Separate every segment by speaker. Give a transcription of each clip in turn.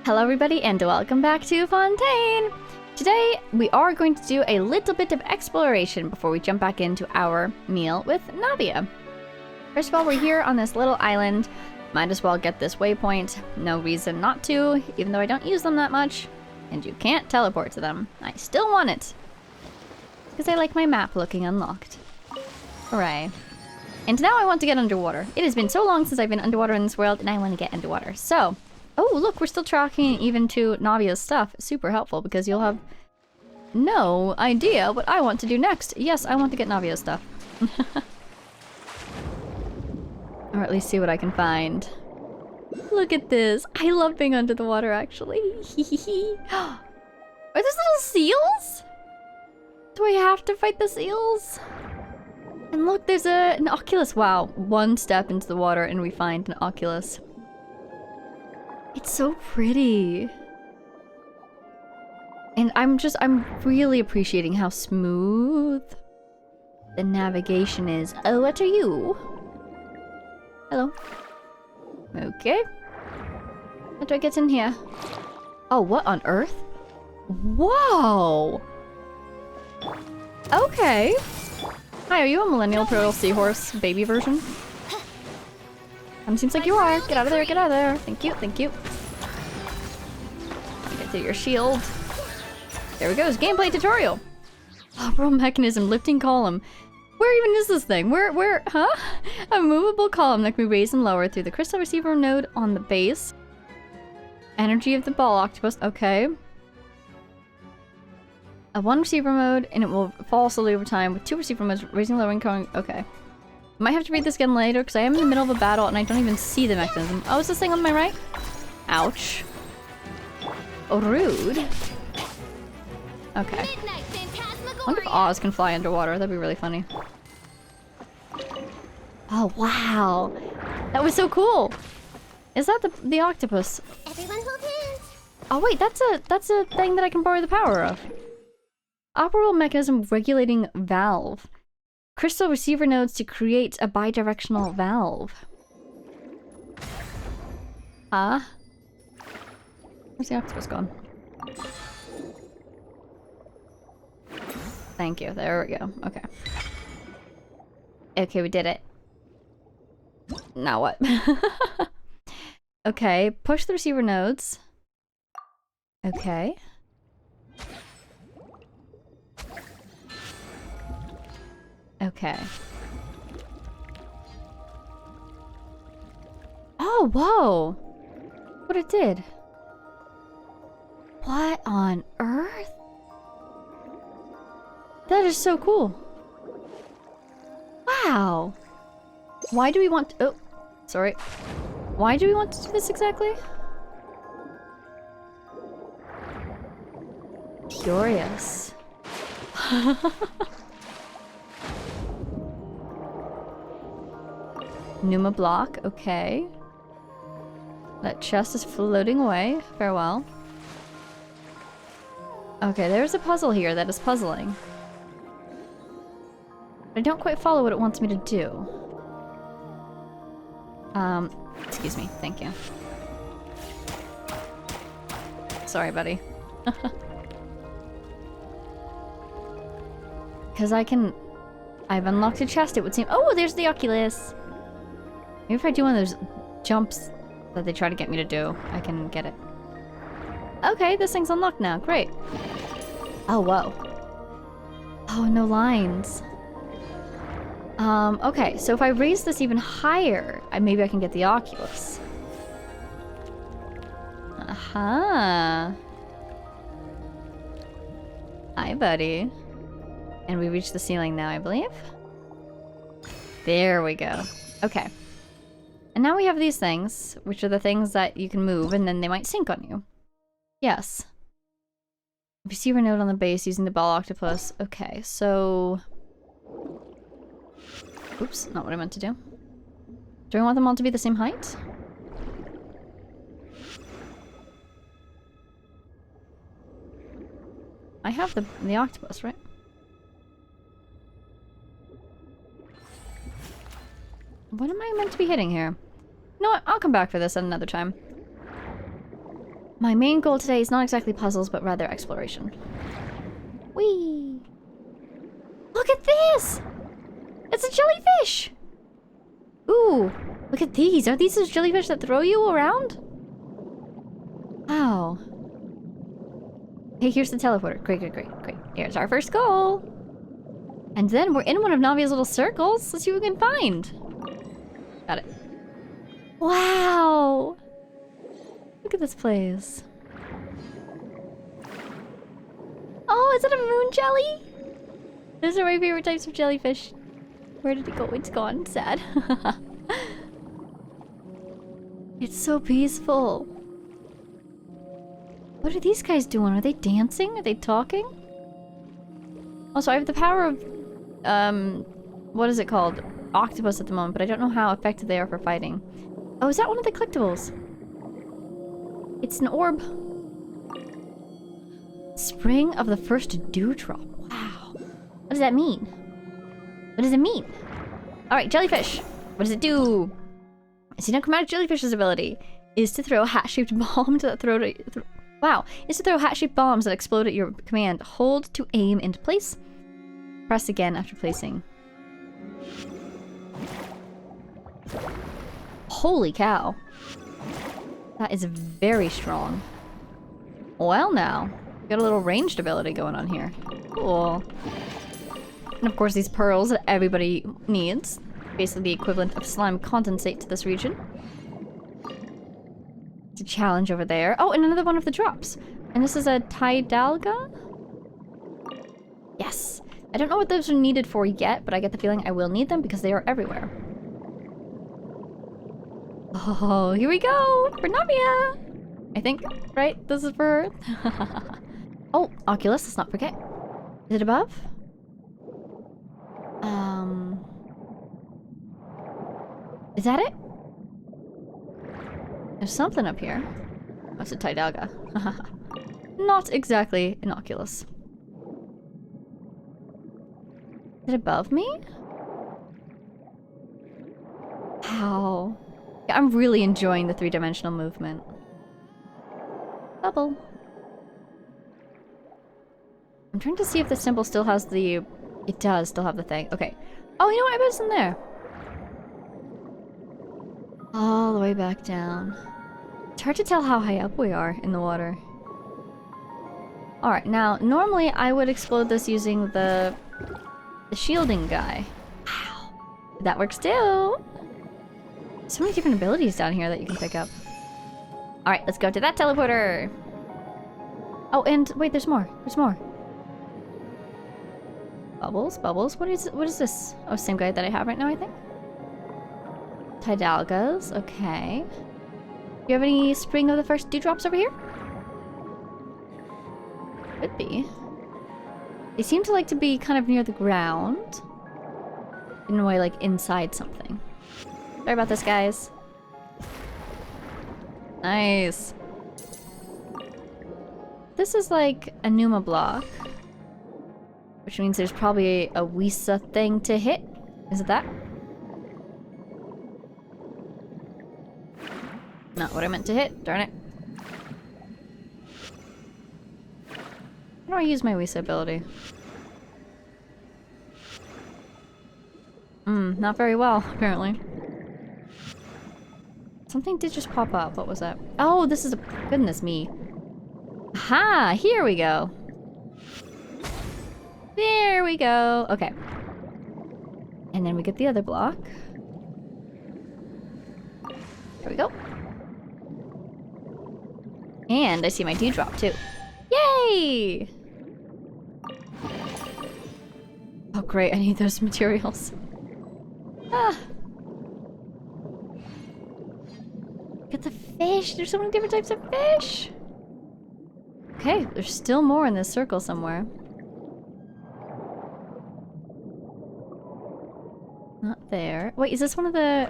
Speaker 1: Hello everybody and welcome back to Fontaine! Today we are going to do a little bit of exploration before we jump back into our meal with Navia. First of all, we're here on this little island. Might as well get this waypoint. No reason not to, even though I don't use them that much. And you can't teleport to them. I still want it. Because I like my map looking unlocked. Hooray. And now I want to get underwater. It has been so long since I've been underwater in this world and I want to get underwater. So... oh, look, we're still tracking even to Navia's stuff. Super helpful because you'll have no idea what I want to do next. Yes, I want to get Navia's stuff. Or at least see what I can find. Look at this. I love being under the water, actually. Are those little seals? Do I have to fight the seals? And look, there's an Oculus. Wow, one step into the water and we find an Oculus. It's so pretty. And I'm really appreciating how smooth the navigation is. Oh, what are you? Hello. Okay. How do I get in here? Oh, what on earth? Whoa! Okay. Hi, are you a millennial turtle seahorse baby version? Seems like you are. Get out of there, get out of there. Thank you, thank you. Get to your shield. There we go, it's gameplay tutorial. Operal mechanism, lifting column. Where even is this thing? Where, huh? A movable column that can be raised and lowered through the crystal receiver node on the base. Energy of the ball octopus, okay. A one receiver mode, and it will fall slowly over time with two receiver modes, raising, lowering, going, okay. Might have to read this again later because I am in the middle of a battle and I don't even see the mechanism. Oh, is this thing on my right? Ouch. Oh, rude. Okay. I wonder if Oz can fly underwater. That'd be really funny. Oh, wow. That was so cool. Is that the octopus?
Speaker 2: Everyone hold hands.
Speaker 1: Oh, wait, that's a thing that I can borrow the power of. Operable mechanism regulating valve. Crystal receiver nodes to create a bidirectional valve. Ah. Where's the octopus gone? Thank you. There we go. Okay. Okay, we did it. Now what? Okay, push the receiver nodes. Okay. Okay. Oh, whoa! What it did? What on earth? That is so cool. Wow. Why do we want to— oh, sorry. Why do we want to do this exactly? Curious. Pneuma block, okay. That chest is floating away. Farewell. Okay, there's a puzzle here that is puzzling. I don't quite follow what it wants me to do. Excuse me. Thank you. Sorry, buddy. Because I've unlocked a chest, it would seem. Oh, there's the Oculus! Maybe if I do one of those jumps that they try to get me to do, I can get it. Okay, this thing's unlocked now. Great. Oh, whoa. Oh, no lines. Okay, so if I raise this even higher, maybe I can get the Oculus. Aha. Hi, buddy. And we reached the ceiling now, I believe. There we go. Okay. And now we have these things, which are the things that you can move, and then they might sink on you. Yes. Receiver node on the base using the ball octopus. Okay, so... oops, not what I meant to do. Do I want them all to be the same height? I have the octopus, right? What am I meant to be hitting here? You know what? I'll come back for this at another time. My main goal today is not exactly puzzles, but rather exploration. Whee! Look at this! It's a jellyfish! Ooh, look at these. Are these those jellyfish that throw you around? Wow. Hey, here's the teleporter. Great, great, great, great. Here's our first goal. And then we're in one of Navia's little circles. Let's see what we can find. Got it. Wow! Look at this place. Oh, is it a moon jelly? Those are my favorite types of jellyfish. Where did it go? It's gone. Sad. It's so peaceful. What are these guys doing? Are they dancing? Are they talking? Also, I have the power of, what is it called? Octopus at the moment, but I don't know how effective they are for fighting. Oh, is that one of the collectibles? It's an orb. Spring of the first dewdrop. Wow. What does that mean? What does it mean? Alright, jellyfish. What does it do? Xenochromatic jellyfish's ability is to throw a hat-shaped bomb to throw to... Wow. Is to throw hat-shaped bombs that explode at your command. Hold to aim into place. Press again after placing. Holy cow. That is very strong. Well now. Got a little ranged ability going on here. Cool. And of course these pearls that everybody needs. Basically the equivalent of slime condensate to this region. It's a challenge over there. Oh, and another one of the drops. And this is a Tidalga? Yes. I don't know what those are needed for yet, but I get the feeling I will need them because they are everywhere. Oh, here we go! For Navia! I think, right? This is for her. Oh, Oculus, let's not forget. Is it above? Is that it? There's something up here. Oh, it's a Tidalga. Not exactly an Oculus. Is it above me? Wow. Yeah, I'm really enjoying the three-dimensional movement. Bubble. I'm trying to see if the symbol still has the... It does still have the thing. Okay. Oh, you know what? I bet it's in there. All the way back down. It's hard to tell how high up we are in the water. Alright, now, normally I would explode this using the shielding guy. Wow. That works too! So many different abilities down here that you can pick up. Alright, let's go to that teleporter! Oh, and wait, there's more. There's more. Bubbles? Bubbles? What is this? Oh, same guy that I have right now, I think? Tidalgas, okay. Do you have any spring of the first dewdrops over here? Could be. They seem to like to be kind of near the ground. In a way, like inside something. Sorry about this, guys. Nice. This is like a Numa block. Which means there's probably a Wisa thing to hit. Is it that? Not what I meant to hit, darn it. How do I use my Wisa ability? Not very well, apparently. Something did just pop up. What was that? Oh, this is a... Goodness me. Aha! Here we go. There we go. Okay. And then we get the other block. There we go. And I see my dewdrop too. Yay! Oh great, I need those materials. Ah. Look at the fish! There's so many different types of fish! Okay, there's still more in this circle somewhere. Not there. Wait, is this one of the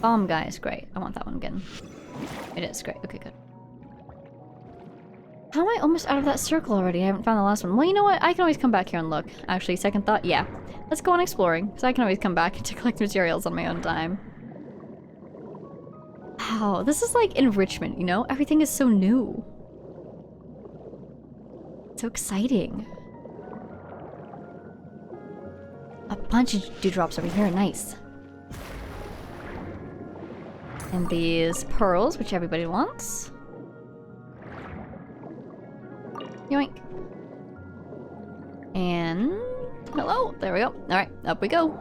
Speaker 1: bomb guys? Great. I want that one again. It is. Great. Okay, good. How am I almost out of that circle already? I haven't found the last one. Well, you know what? I can always come back here and look. Actually, second thought, yeah. Let's go on exploring, because I can always come back to collect materials on my own time. Wow, this is like enrichment, you know? Everything is so new. So exciting. A bunch of dewdrops over here, nice. And these pearls, which everybody wants. Yoink. And... hello, there we go. Alright, up we go.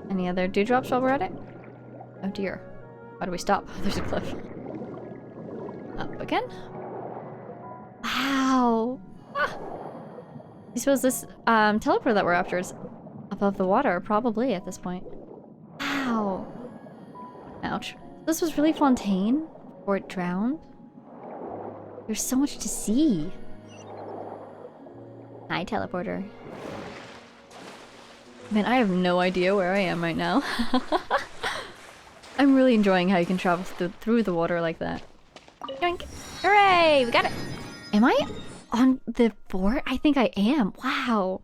Speaker 1: Any other dewdrops while we're at it? Oh dear. Why do we stop? There's a cliff. Up again. Wow! Ah. I suppose this teleporter that we're after is above the water, probably at this point. Wow! Ouch. This was really Fontaine before it drowned. There's so much to see. Hi, teleporter. Man, I have no idea where I am right now. I'm really enjoying how you can travel through the water like that. Yoink! Hooray! We got it! Am I on the fort? I think I am. Wow.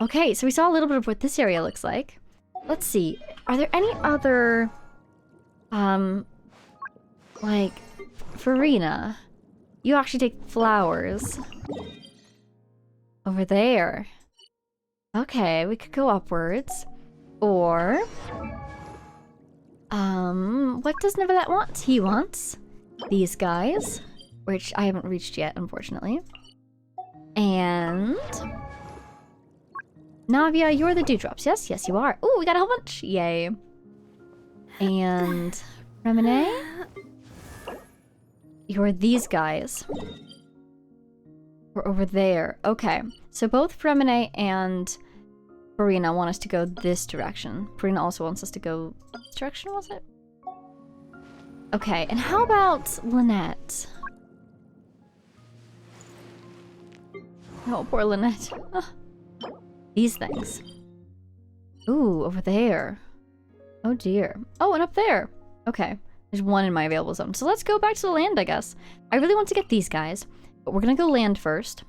Speaker 1: Okay, so we saw a little bit of what this area looks like. Let's see. Are there any other... like... Farina? You actually take flowers. Over there. Okay, we could go upwards. Or... what does Neverlet want? He wants these guys, which I haven't reached yet, unfortunately. And... Navia, you're the dewdrops. Yes, yes, you are. Ooh, we got a whole bunch. Yay. And... Remine? You're these guys. We're over there. Okay. So both Remine and Farina want us to go this direction. Farina also wants us to go... This direction, was it? Okay, and how about Lynette? Oh, poor Lynette. These things. Ooh, over there. Oh dear. Oh, and up there. Okay. There's one in my available zone. So let's go back to the land, I guess. I really want to get these guys, but we're gonna go land first.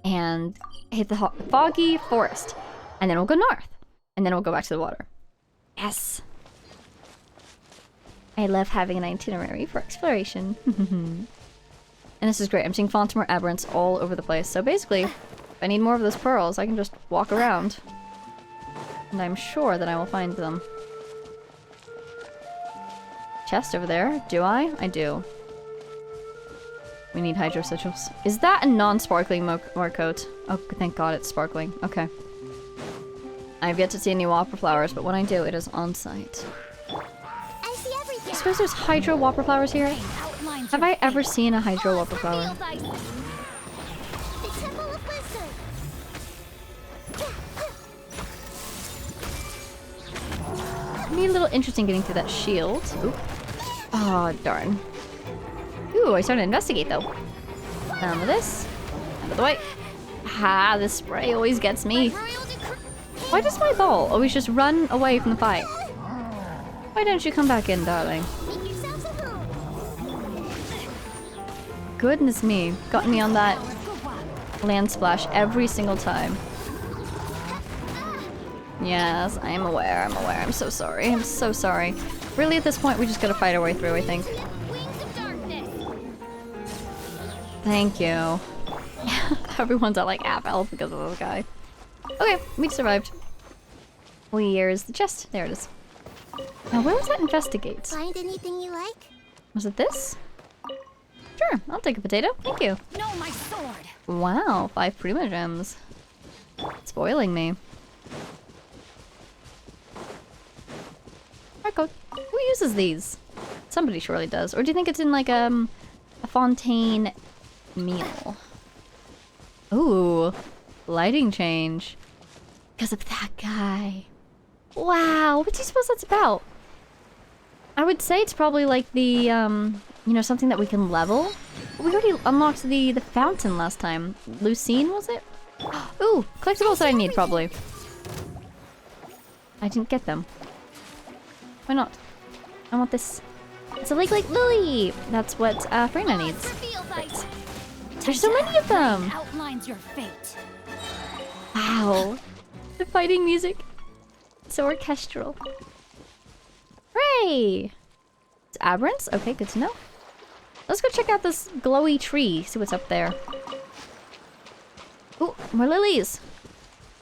Speaker 1: And hit the foggy forest. And then we'll go north. And then we'll go back to the water. Yes! I love having an itinerary for exploration. And this is great. I'm seeing Fontamore aberrants all over the place. So basically, if I need more of those pearls, I can just walk around. And I'm sure that I will find them. Chest over there. Do I? I do. We need hydro sigils. Is that a non-sparkling Morcoat? Oh, thank God it's sparkling. Okay. I've yet to see any whopper flowers, but when I do, it is on site. I suppose there's hydro whopper flowers here? Have I ever seen a hydro whopper flower? Be a little interesting getting through that shield. Oop. Oh, darn. Ooh, I started to investigate though. Some of this. Out of the way. Ha, this spray always gets me. Why does my ball always just run away from the fight? Why don't you come back in, darling? Goodness me. Got me on that land splash every single time. Yes, I'm aware, I'm aware. I'm so sorry. I'm so sorry. Really, at this point, we just gotta fight our way through, I think. Thank you. Everyone's at like half health because of this guy. Okay, we survived. Where's the chest? There it is. Now, where was that investigate?
Speaker 2: Find anything you like?
Speaker 1: Was it this? Sure, I'll take a potato. Thank you.
Speaker 2: No, my sword.
Speaker 1: Wow, 5 Prima gems. Spoiling me. Marco, who uses these? Somebody surely does. Or do you think it's in like a Fontaine meal? Ooh, lighting change. Because of that guy. Wow, what do you suppose that's about? I would say it's probably like the, you know, something that we can level. We already unlocked the fountain last time. Lucine, was it? Ooh, collectibles that I need, probably. I didn't get them. Why not? I want this. It's a Lake Lily! That's what Farina needs. Right. There's so many of them!
Speaker 2: Outlines your fate.
Speaker 1: Wow. The fighting music. So orchestral. Hooray! It's aberrants? Okay, good to know. Let's go check out this glowy tree, see what's up there. Ooh, more lilies!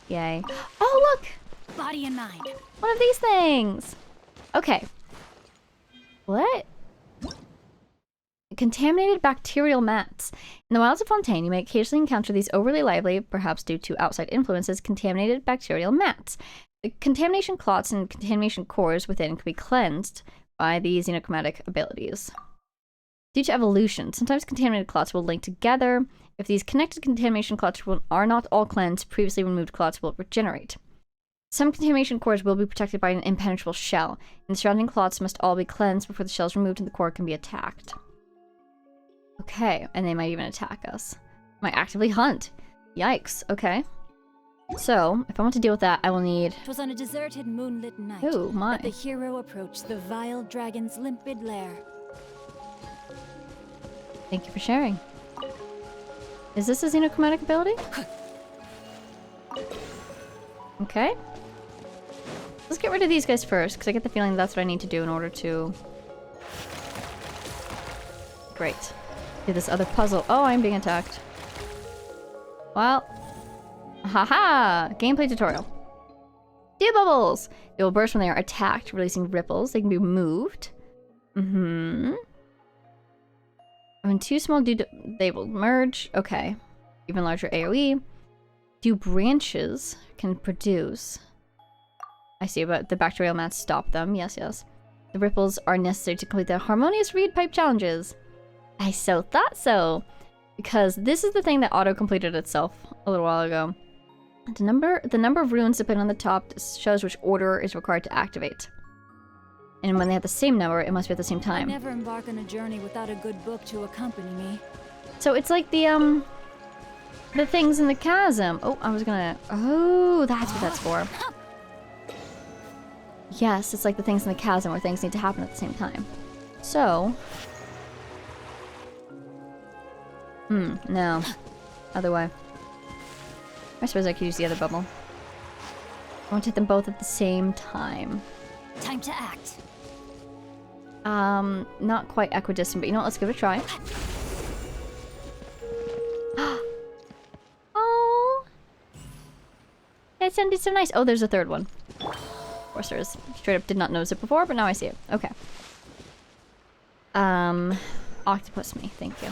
Speaker 1: Yay. Oh, look!
Speaker 2: Body and mind.
Speaker 1: One of these things! Okay. What? Contaminated bacterial mats. In the wilds of Fontaine, you may occasionally encounter these overly lively, perhaps due to outside influences, contaminated bacterial mats. The contamination clots and contamination cores within can be cleansed by the xenochromatic abilities. Due to evolution, sometimes contaminated clots will link together. If these connected contamination clots are not all cleansed, previously removed clots will regenerate. Some contamination cores will be protected by an impenetrable shell, and the surrounding clots must all be cleansed before the shell is removed and the core can be attacked. Okay, and they might even attack us. Might actively hunt. Yikes, okay. So, if I want to deal with that, I will need...
Speaker 2: 'Twas on a deserted moonlit night
Speaker 1: Oh, my.
Speaker 2: that the hero approached the vile dragon's limpid lair.
Speaker 1: Thank you for sharing. Is this a xenochromatic ability? Okay. Let's get rid of these guys first, because I get the feeling that's what I need to do in order to... Great. Do this other puzzle. Oh, I'm being attacked. Well. Haha! Gameplay tutorial. Dew bubbles! They will burst when they are attacked, releasing ripples. They can be moved. Mm-hmm. When two small dew... They will merge. Okay. Even larger AoE. Dew branches can produce... I see, but the bacterial mats stop them. Yes, yes. The ripples are necessary to complete the harmonious reed pipe challenges. I so thought so. Because this is the thing that auto-completed itself a little while ago. The number of runes depending on the top shows which order is required to activate. And when they have the same number, it must be at the same time.
Speaker 2: I never embark on a journey without a good book to accompany me.
Speaker 1: So it's like the things in the chasm. Oh, I was gonna... Oh, that's what that's for. Yes, it's like the things in the chasm where things need to happen at the same time. So... no. Other way. I suppose I could use the other bubble. I want to hit them both at the same time.
Speaker 2: Time to act.
Speaker 1: Not quite equidistant, but you know what? Let's give it a try. Oh! That sounded so nice. Oh, there's a third one. Of course there is. Straight up did not notice it before, but now I see it. Okay. Octopus me. Thank you.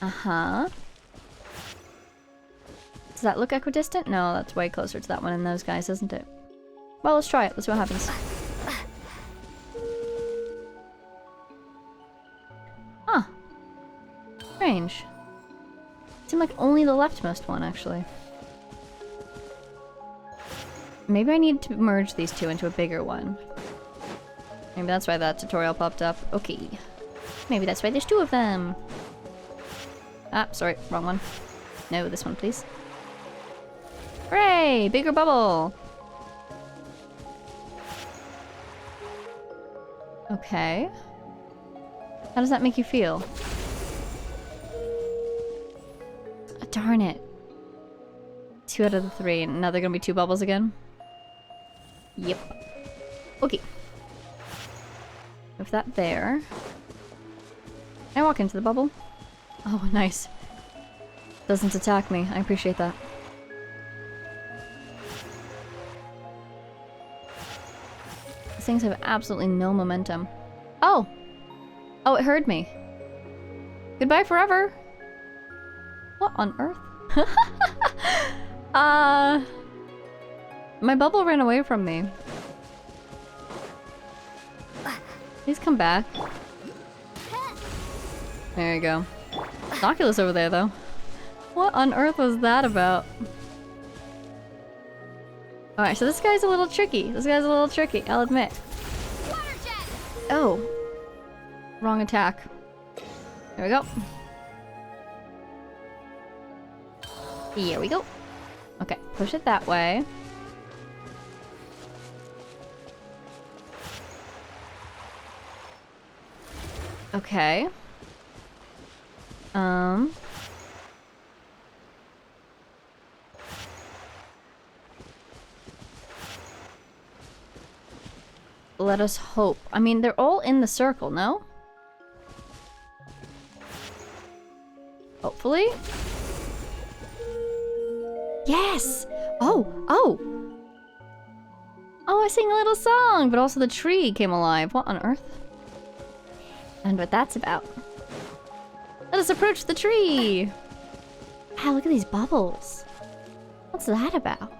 Speaker 1: Uh-huh. Does that look equidistant? No, that's way closer to that one and those guys, isn't it? Well, let's try it. Let's see what happens. Huh. Strange. Seemed like only the leftmost one, actually. Maybe I need to merge these two into a bigger one. Maybe that's why that tutorial popped up. Okay. Maybe that's why there's two of them. Ah, sorry. Wrong one. No, this one, please. Hooray! Bigger bubble! Okay. How does that make you feel? Oh, darn it. 2 out of the 3. Now they're gonna be 2 bubbles again? Yep. Okay. Move that there. Can I walk into the bubble? Oh, nice. Doesn't attack me. I appreciate that. These things have absolutely no momentum. Oh! Oh, it heard me. Goodbye forever! What on earth? My bubble ran away from me. Please come back. There you go. Oculus over there, though. What on earth was that about? Alright, so this guy's a little tricky. This guy's a little tricky, I'll admit. Oh. Wrong attack. There we go. Here we go. Okay, push it that way. Okay. Let us hope. I mean, they're all in the circle, no? Hopefully. Yes! Oh! Oh! Oh, I sing a little song, but also the tree came alive. What on earth? And what that's about. Let us approach the tree! Wow, look at these bubbles. What's that about?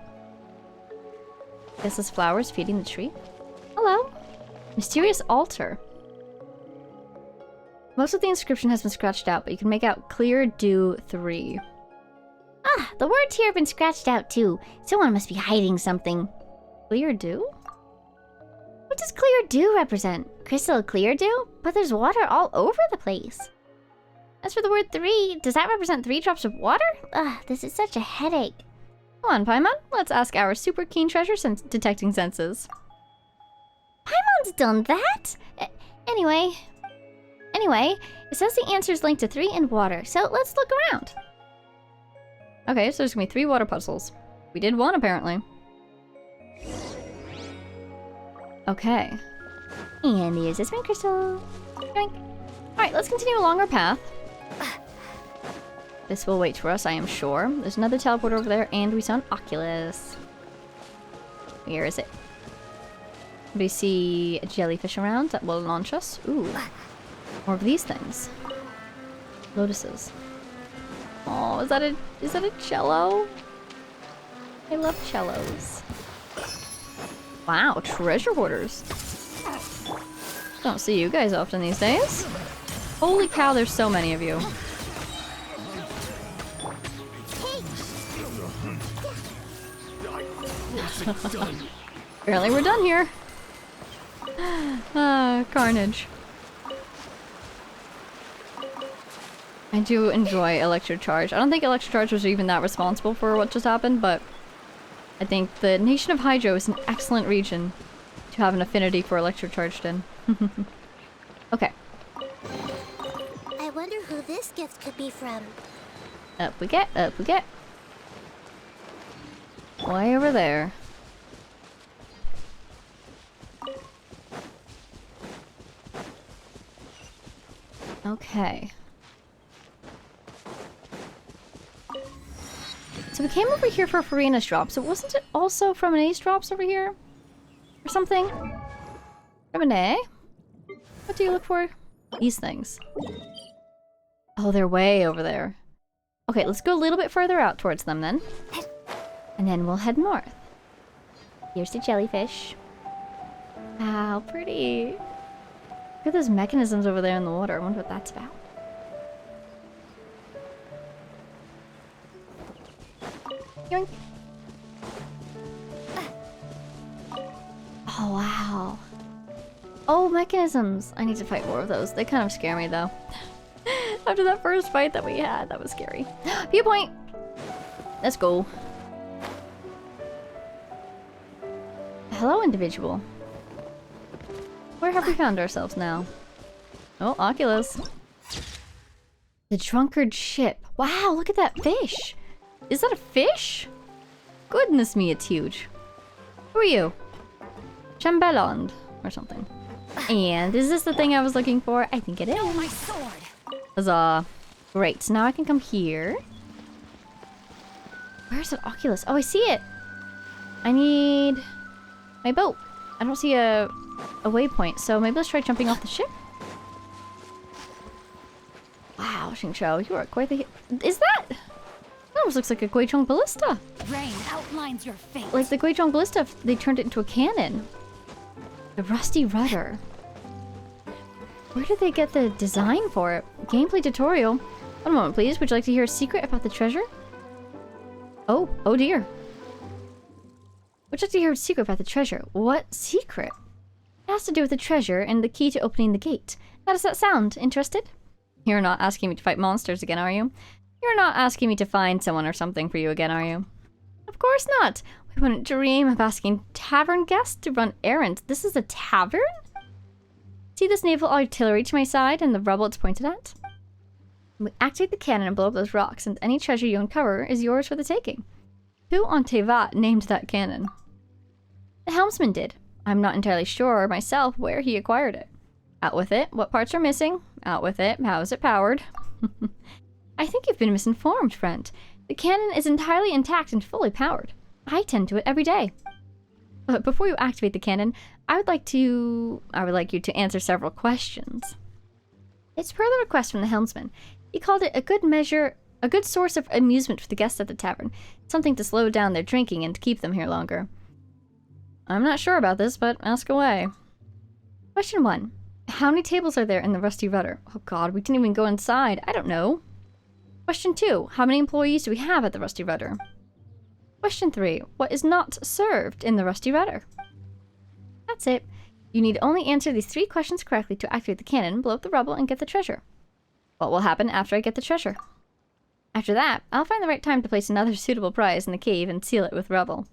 Speaker 1: Guess this flower's feeding the tree? Hello? Mysterious altar. Most of the inscription has been scratched out, but you can make out Clear Dew 3.
Speaker 3: Ah, the words here have been scratched out too. Someone must be hiding something.
Speaker 1: Clear Dew?
Speaker 3: What does clear dew represent? Crystal clear dew? But there's water all over the place. As for the word 3, does that represent 3 drops of water? Ugh, this is such a headache.
Speaker 1: Come on, Paimon. Let's ask our super keen treasure detecting senses.
Speaker 3: Paimon's done that? Anyway, it says the answer is linked to 3 and water, so let's look around.
Speaker 1: Okay, so there's gonna be 3 water puzzles. We did 1, apparently. Okay.
Speaker 3: And here's this one crystal.
Speaker 1: Alright, let's continue along our path. This will wait for us, I am sure. There's another teleporter over there, and we saw an Oculus. Where is it? We see a jellyfish around that will launch us. Ooh. More of these things. Lotuses. Oh, is that a cello? I love cellos. Wow, treasure hoarders. Don't see you guys often these days. Holy cow, there's so many of you. Apparently we're done here. Carnage. I do enjoy Electro Charge. I don't think Electro Charge was even that responsible for what just happened, but I think the Nation of Hydro is an excellent region to have an affinity for Electro Charged in. Okay.
Speaker 3: I wonder who this gift could be from.
Speaker 1: Up we get, up we get. Way over there. Okay. So we came over here for Farina's drop, so wasn't it also from an Ace drops over here? Or something? From an A? What do you look for? These things. Oh, they're way over there. Okay, let's go a little bit further out towards them then. And then we'll head north. Here's the jellyfish. How pretty. Look at those mechanisms over there in the water. I wonder what that's about. Yoink. Oh, wow. Oh, mechanisms. I need to fight more of those. They kind of scare me, though. After that first fight that we had, that was scary. Viewpoint! Let's go. Hello, individual. Where have we found ourselves now? Oh, Oculus. The drunkard ship. Wow, look at that fish. Is that a fish? Goodness me, it's huge. Who are you? Chambelland or something. And is this the thing I was looking for? I think it is.
Speaker 2: Oh, my sword.
Speaker 1: Huzzah. Great, so now I can come here. Where's that Oculus? Oh, I see it. I need my boat. I don't see a waypoint, so maybe let's try jumping off the ship. Wow, Xingqiu, you are quite the... Is that... That almost looks like a Guizhong Ballista.
Speaker 2: Rain outlines your fate.
Speaker 1: Like the Guizhong Ballista, they turned it into a cannon. The rusty rudder. Where did they get the design for it? Gameplay tutorial. One moment, please. Would you like to hear a secret about the treasure? Oh, oh dear. Would you like to hear a secret about the treasure? What secret? It has to do with the treasure and the key to opening the gate. How does that sound? Interested? You're not asking me to fight monsters again, are you? You're not asking me to find someone or something for you again, are you? Of course not. We wouldn't dream of asking tavern guests to run errands. This is a tavern? See this naval artillery to my side and the rubble it's pointed at? We activate the cannon and blow up those rocks, and any treasure you uncover is yours for the taking. Who on Tevat named that cannon? The helmsman did. I'm not entirely sure myself where he acquired it. Out with it. What parts are missing? Out with it. How is it powered? I think you've been misinformed, friend. The cannon is entirely intact and fully powered. I tend to it every day. But before you activate the cannon, I would like you to answer several questions. It's per the request from the helmsman. He called it a good source of amusement for the guests at the tavern. Something to slow down their drinking and to keep them here longer. I'm not sure about this, but ask away. Question 1. How many tables are there in the Rusty Rudder? Oh god, we didn't even go inside. I don't know. Question 2. How many employees do we have at the Rusty Rudder? Question 3. What is not served in the Rusty Rudder? That's it. You need only answer these 3 questions correctly to activate the cannon, blow up the rubble, and get the treasure. What will happen after I get the treasure? After that, I'll find the right time to place another suitable prize in the cave and seal it with rubble.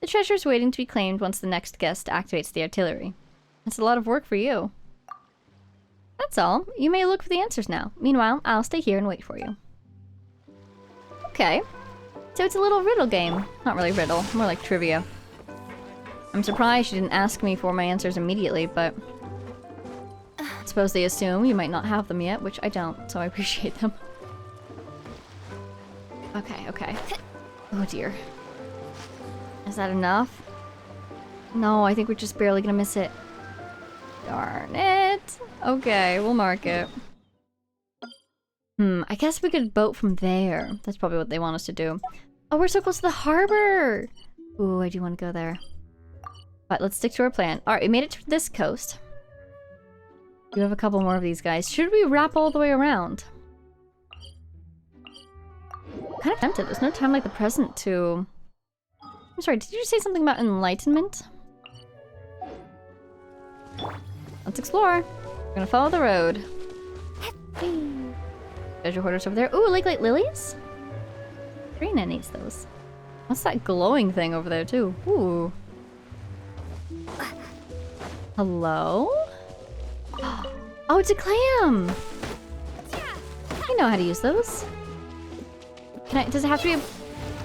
Speaker 1: The treasure is waiting to be claimed once the next guest activates the artillery. That's a lot of work for you. That's all. You may look for the answers now. Meanwhile, I'll stay here and wait for you. Okay. So it's a little riddle game. Not really riddle, more like trivia. I'm surprised you didn't ask me for my answers immediately, but... I suppose they assume you might not have them yet, which I don't, so I appreciate them. Okay. Oh dear. Is that enough? No, I think we're just barely gonna miss it. Darn it. Okay, we'll mark it. I guess we could boat from there. That's probably what they want us to do. Oh, we're so close to the harbor! Ooh, I do want to go there. But let's stick to our plan. Alright, we made it to this coast. We have a couple more of these guys. Should we wrap all the way around? I'm kind of tempted. There's no time like the present to... I'm sorry, did you say something about enlightenment? Let's explore. We're gonna follow the road. Treasure hoarders over there. Ooh, Lake Lilies? Karina needs those. What's that glowing thing over there, too? Ooh. Hello? Oh, it's a clam! You know how to use those. Does it have to be a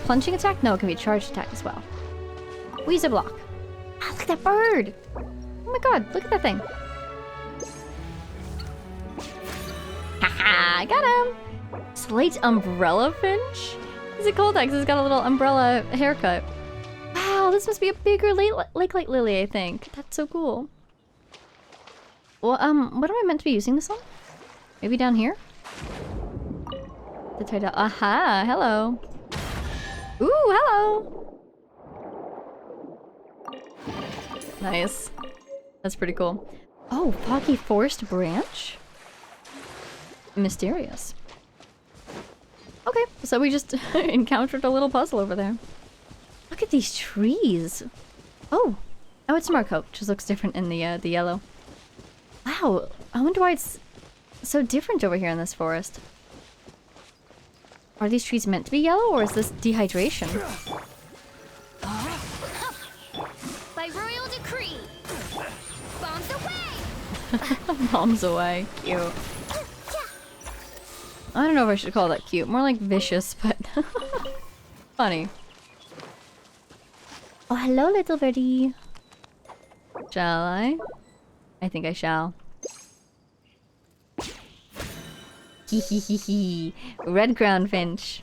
Speaker 1: plunging attack? No, it can be a charged attack as well. Weeze a block. Ah, look at that bird! Oh my god, look at that thing. Haha, I got him! Slate umbrella finch? Is it called that? Because it's got a little umbrella haircut. Wow, this must be a bigger lake lily, I think. That's so cool. Well, what am I meant to be using this on? Maybe down here? The title. Aha, hello. Ooh, hello! Nice. That's pretty cool. Oh, foggy forest branch? Mysterious. Okay, so we just encountered a little puzzle over there. Look at these trees. Oh, it's Marco. Just looks different in the yellow. Wow, I wonder why it's so different over here in this forest. Are these trees meant to be yellow, or is this dehydration?
Speaker 3: By royal decree, bombs away.
Speaker 1: Bombs away. Cute. I don't know if I should call that cute. More like vicious, but funny. Oh, hello, little birdie. Shall I? I think I shall. Hehehehe. Red crown finch.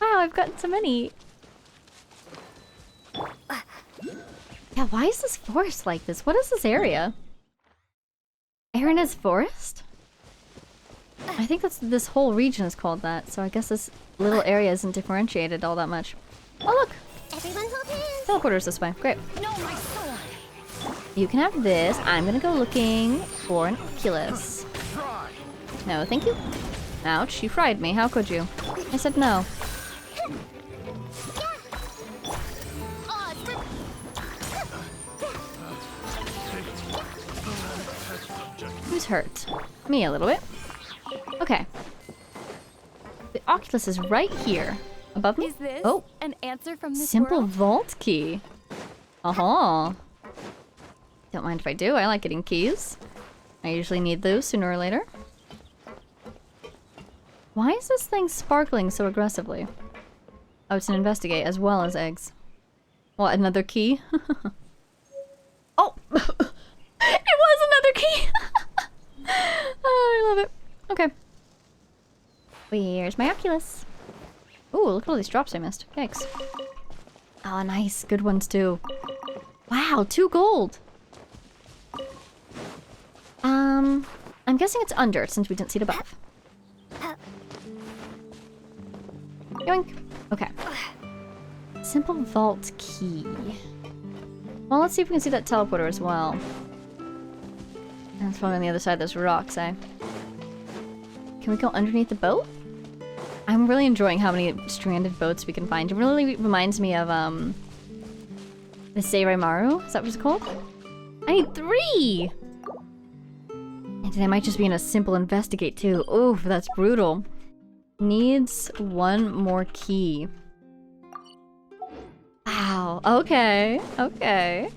Speaker 1: Wow, I've gotten so many. Yeah, why is this forest like this? What is this area? Arena's Forest? I think this whole region is called that, so I guess this little area isn't differentiated all that much. Oh look!
Speaker 3: Everyone hold hands.
Speaker 1: Teleporters this way. Great.
Speaker 3: No, my sword.
Speaker 1: You can have this. I'm gonna go looking for an Oculus. No, thank you. Ouch, you fried me. How could you? I said no. Who's hurt? Me a little bit. Okay. The Oculus is right here. Above me?
Speaker 2: Is this
Speaker 1: Oh,
Speaker 2: an answer from this
Speaker 1: simple
Speaker 2: world?
Speaker 1: vault key. Uh-huh. Don't mind if I do. I like getting keys. I usually need those sooner or later. Why is this thing sparkling so aggressively? Oh, it's an investigate as well as eggs. What, another key? Okay. Where's my Oculus? Ooh, look at all these drops I missed. Yikes. Oh, nice. Good ones, too. Wow, 2 gold! I'm guessing it's under, since we didn't see it above. Yoink. Okay. Simple vault key. Well, let's see if we can see that teleporter as well. That's probably on the other side of those rocks, eh? Can we go underneath the boat? I'm really enjoying how many stranded boats we can find. It really reminds me of, the Seirai Maru? Is that what it's called? I need 3! And I might just be in a simple investigate, too. Oof, that's brutal. Needs 1 more key. Wow, okay, okay.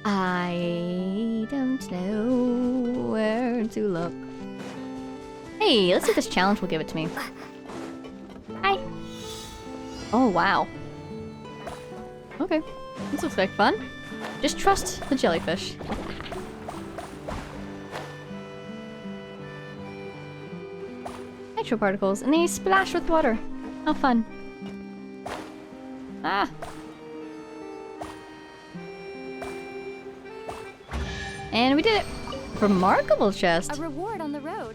Speaker 1: I don't know where to look. Hey, let's see if this challenge will give it to me. Hi. Oh, wow. Okay, this looks like fun. Just trust the jellyfish. Nitro particles, and they splash with water. How fun. Ah. And we did it. Remarkable chest.
Speaker 2: A reward on the road.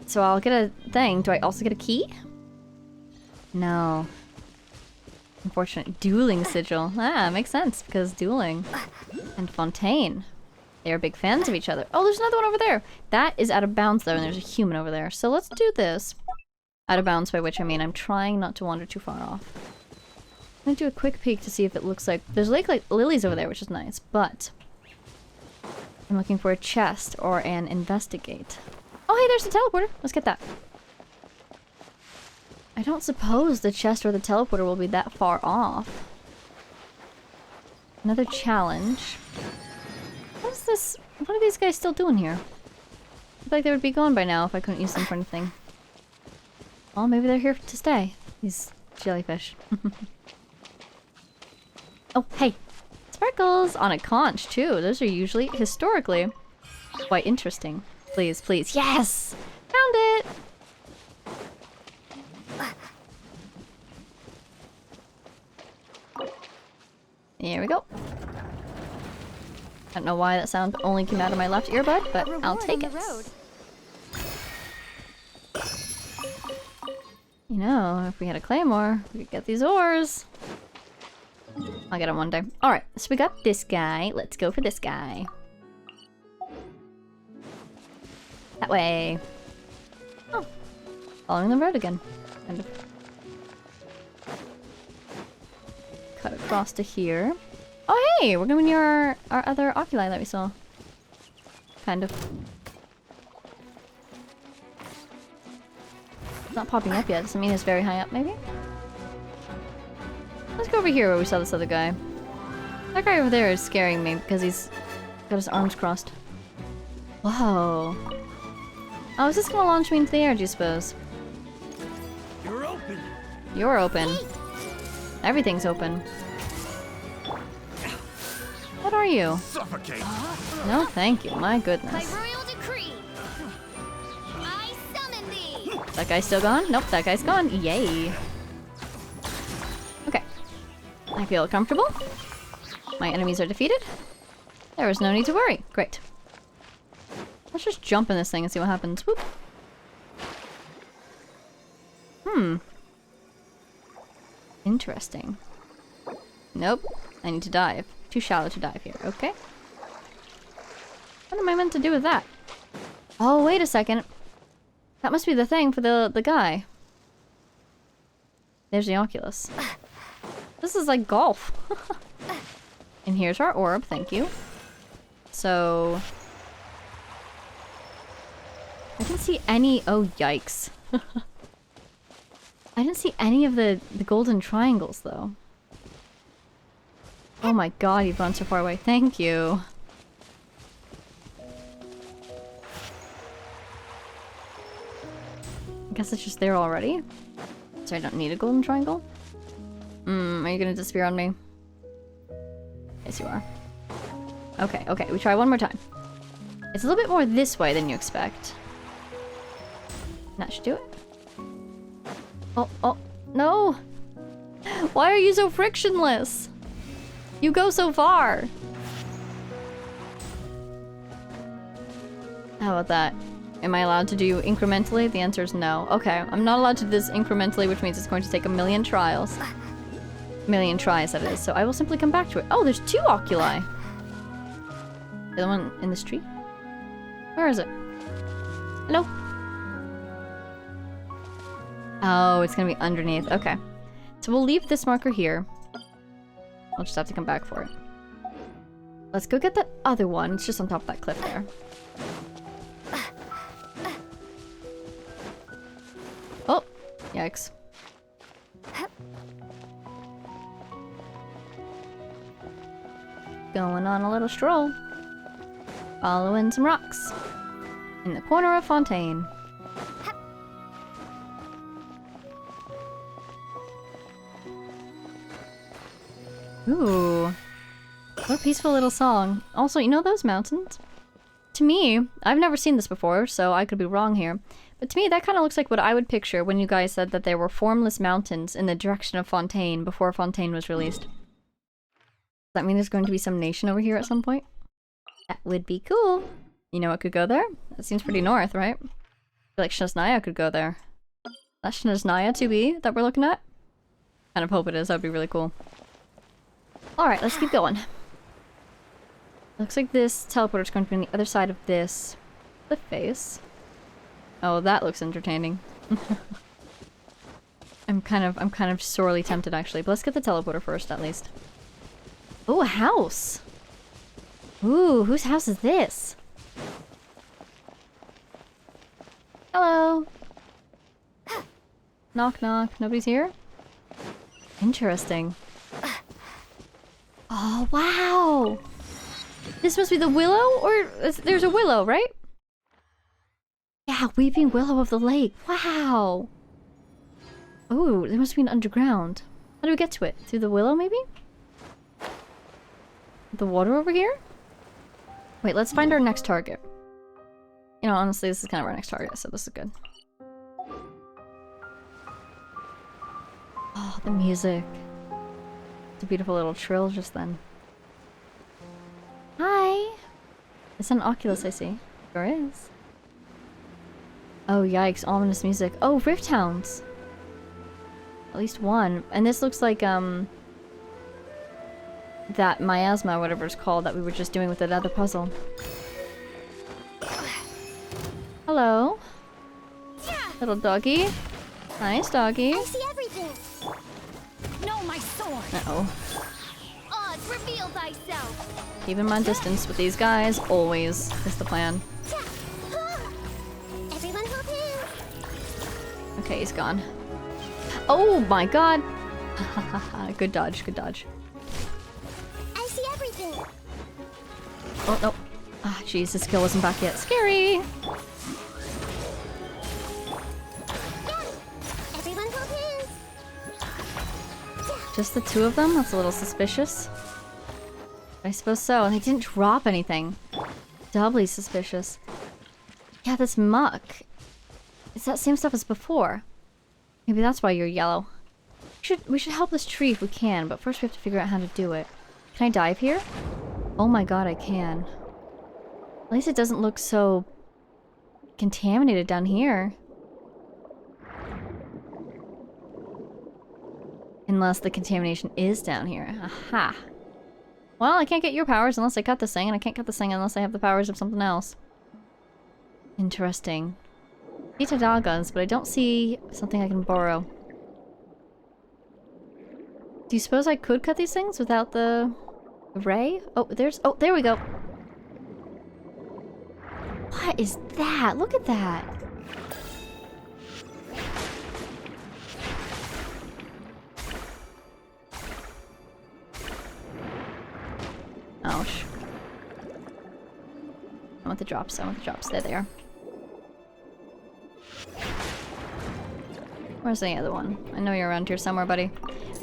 Speaker 1: So I'll get a thing. Do I also get a key? No. Unfortunate. Dueling sigil. Ah, makes sense, because dueling. And Fontaine. They are big fans of each other. Oh, there's another one over there. That is out of bounds, though, and there's a human over there. So let's do this. Out of bounds, by which I mean I'm trying not to wander too far off. I'm gonna do a quick peek to see if it looks like... There's like lilies over there, which is nice, but... I'm looking for a chest or an investigate. Oh, hey, there's the teleporter. Let's get that. I don't suppose the chest or the teleporter will be that far off. Another challenge. What is this? What are these guys still doing here? I feel like they would be gone by now if I couldn't use them for anything. Well, maybe they're here to stay. These jellyfish. Oh, hey! Sparkles! On a conch, too. Those are usually, historically, quite interesting. Please, please. Yes! Found it! Here we go. I don't know why that sound only came out of my left earbud, but I'll take it. You know, if we had a claymore, we could get these ores. I'll get him one day. Alright, so we got this guy. Let's go for this guy. That way. Oh. Following the road again. Kind of. Cut across to here. Oh hey! We're going near our other oculi that we saw. Kind of. It's not popping up yet. Doesn't mean it's very high up, maybe? Let's go over here where we saw this other guy. That guy over there is scaring me because he's got his arms crossed. Whoa. Oh, is this gonna launch me into the air, do you suppose?
Speaker 4: You're open.
Speaker 1: You're open. Everything's open. What are you?
Speaker 4: Suffocate.
Speaker 1: No, thank you. My
Speaker 3: By
Speaker 1: goodness.
Speaker 3: royal decree, I summon thee.
Speaker 1: That guy's still gone? Nope, that guy's gone. Yay. Okay. I feel comfortable. My enemies are defeated. There is no need to worry. Great. Let's just jump in this thing and see what happens. Whoop. Interesting. Nope. I need to dive. Too shallow to dive here. Okay. What am I meant to do with that? Oh, wait a second. That must be the thing for the guy. There's the Oculus. This is like golf. And here's our orb. Thank you. So... I didn't see any... Oh, yikes. I didn't see any of the golden triangles, though. Oh my god, you've gone so far away. Thank you. I guess it's just there already? So I don't need a golden triangle? Are you gonna disappear on me? Yes, you are. Okay, okay, we try one more time. It's a little bit more this way than you expect. That should do it. Oh, no! Why are you so frictionless? You go so far! How about that? Am I allowed to do incrementally? The answer is no. Okay, I'm not allowed to do this incrementally, which means it's going to take a million trials. A million tries, that is. So I will simply come back to it. Oh, there's 2 oculi! The other one in this tree? Where is it? Hello? Oh, it's gonna be underneath. Okay. So we'll leave this marker here. I'll just have to come back for it. Let's go get that other one. It's just on top of that cliff there. Oh! Yikes. Going on a little stroll. Following some rocks. In the corner of Fontaine. Ooh. What a peaceful little song. Also, you know those mountains? To me, I've never seen this before, so I could be wrong here. But to me, that kind of looks like what I would picture when you guys said that there were formless mountains in the direction of Fontaine before Fontaine was released. Does that mean there's going to be some nation over here at some point? That would be cool. You know what could go there? That seems pretty north, right? I feel like Shnesnaya could go there. That's Shnesnaya 2B that we're looking at? Kind of hope it is. That would be really cool. Alright, let's keep going. Looks like this teleporter is going to be on the other side of this cliff face. Oh, that looks entertaining. I'm kind of sorely tempted actually, but let's get the teleporter first at least. Oh, a house! Ooh, whose house is this? Hello! Knock knock, nobody's here? Interesting. Oh, wow! This must be the willow? Or there's a willow, right? Yeah, Weeping Willow of the Lake. Wow! Oh, there must be an underground. How do we get to it? Through the willow, maybe? The water over here? Wait, let's find our next target. You know, honestly, this is kind of our next target, so this is good. Oh, the music. It's a beautiful little trill just then. Hi! It's an Oculus, I see. Sure is. Oh, yikes. Ominous music. Oh, Rift Hounds! At least one. And this looks like, that miasma, whatever it's called, that we were just doing with that other puzzle. Hello. Little doggy. Nice doggy.
Speaker 3: I see everything.
Speaker 2: No, my sword.
Speaker 1: Uh-oh.
Speaker 3: Oz, reveal thyself.
Speaker 1: Keeping my distance with these guys, always, is the plan.
Speaker 3: Everyone hold hands.
Speaker 1: Okay, he's gone. Oh my god! Good dodge, good dodge.
Speaker 3: I see everything.
Speaker 1: Oh, no. Ah, jeez, this skill wasn't back yet. Scary!
Speaker 3: Everyone hold hands.
Speaker 1: Just the 2 of them? That's a little suspicious. I suppose so. And they didn't drop anything. Doubly suspicious. Yeah, this muck. It's that same stuff as before. Maybe that's why you're yellow. We should help this tree if we can, but first we have to figure out how to do it. Can I dive here? Oh my god, I can. At least it doesn't look so contaminated down here. Unless the contamination is down here. Aha. Well, I can't get your powers unless I cut this thing, and I can't cut this thing unless I have the powers of something else. Interesting. See Tadagas, but I don't see something I can borrow. Do you suppose I could cut these things without the ray? Oh, there we go. What is that? Look at that. Ouch. I want the drops. I want the drops. There they are. Where's the other one? I know you're around here somewhere, buddy.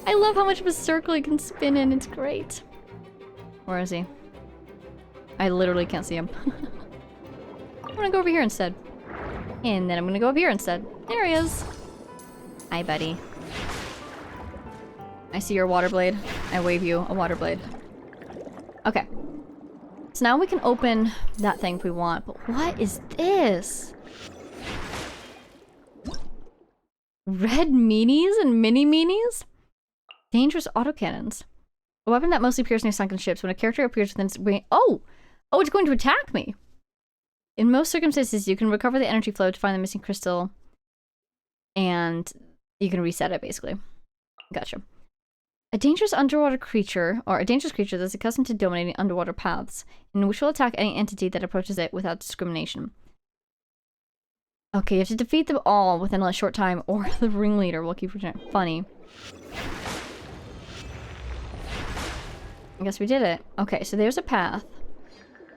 Speaker 1: I love how much of a circle he can spin in. It's great. Where is he? I literally can't see him. gonna go over here instead. And then I'm gonna go up here instead. There he is. Hi, buddy. I see your water blade. I wave you a water blade. Okay. So now we can open that thing if we want. But what is this? Red meanies and mini meanies? Dangerous autocannons. A weapon that mostly appears near sunken ships. When a character appears within its range. Oh! Oh, it's going to attack me! In most circumstances, you can recover the energy flow to find the missing crystal. And you can reset it, basically. Gotcha. A dangerous underwater creature, or a dangerous creature that's accustomed to dominating underwater paths, and which will attack any entity that approaches it without discrimination. Okay, you have to defeat them all within a short time, or the ringleader will keep returning. Funny. I guess we did it. Okay, so there's a path.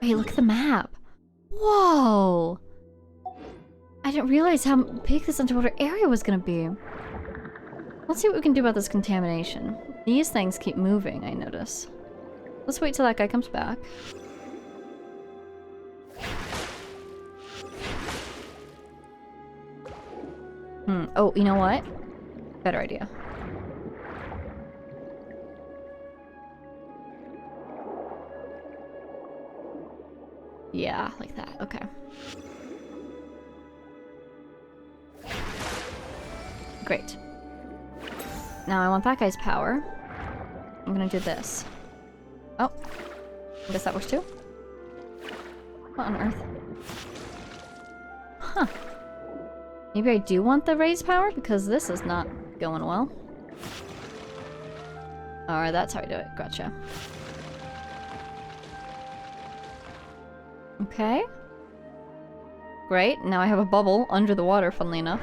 Speaker 1: Hey, look at the map. Whoa! I didn't realize how big this underwater area was gonna be. Let's see what we can do about this contamination. These things keep moving, I notice. Let's wait till that guy comes back. Oh, you know what? Better idea. Yeah, like that. Okay. Great. Now I want that guy's power. I'm gonna do this. Oh. I guess that works too. What on earth? Huh. Maybe I do want the raise power because this is not going well. Alright, that's how I do it. Gotcha. Okay. Great. Now I have a bubble under the water, funnily enough.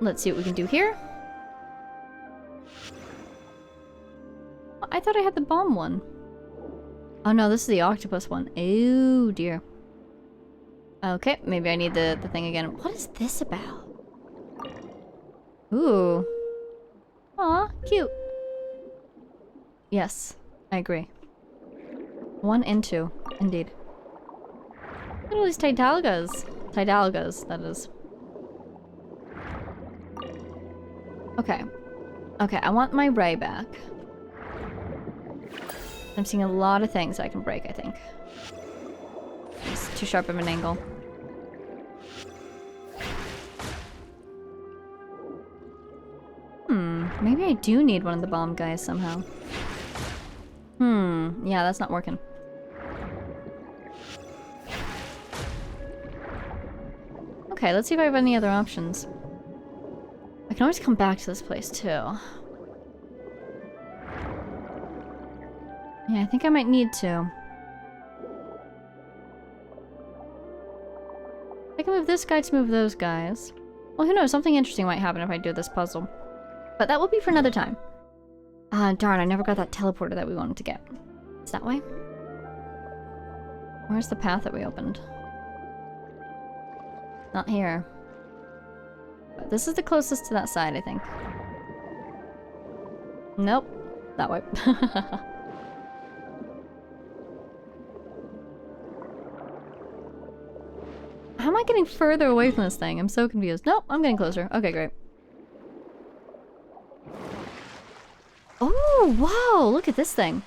Speaker 1: Let's see what we can do here. I thought I had the bomb one. Oh no, this is the octopus one. Oh dear. Okay, maybe I need the thing again. What is this about? Ooh. Aw, cute. Yes, I agree. 1 and 2, indeed. Look at all these Tidalgas. Tidalgas, that is. Okay. Okay, I want my ray back. I'm seeing a lot of things I can break, I think. It's too sharp of an angle. Maybe I do need one of the bomb guys somehow. Yeah, that's not working. Okay, let's see if I have any other options. I can always come back to this place too. Yeah, I think I might need to. I can move this guy to move those guys. Well, who knows? Something interesting might happen if I do this puzzle. But that will be for another time. Ah, darn, I never got that teleporter that we wanted to get. Is that way? Where's the path that we opened? Not here. But this is the closest to that side, I think. Nope. That way. How am I getting further away from this thing? I'm so confused. Nope, I'm getting closer. Okay, great. Oh, wow! Look at this thing.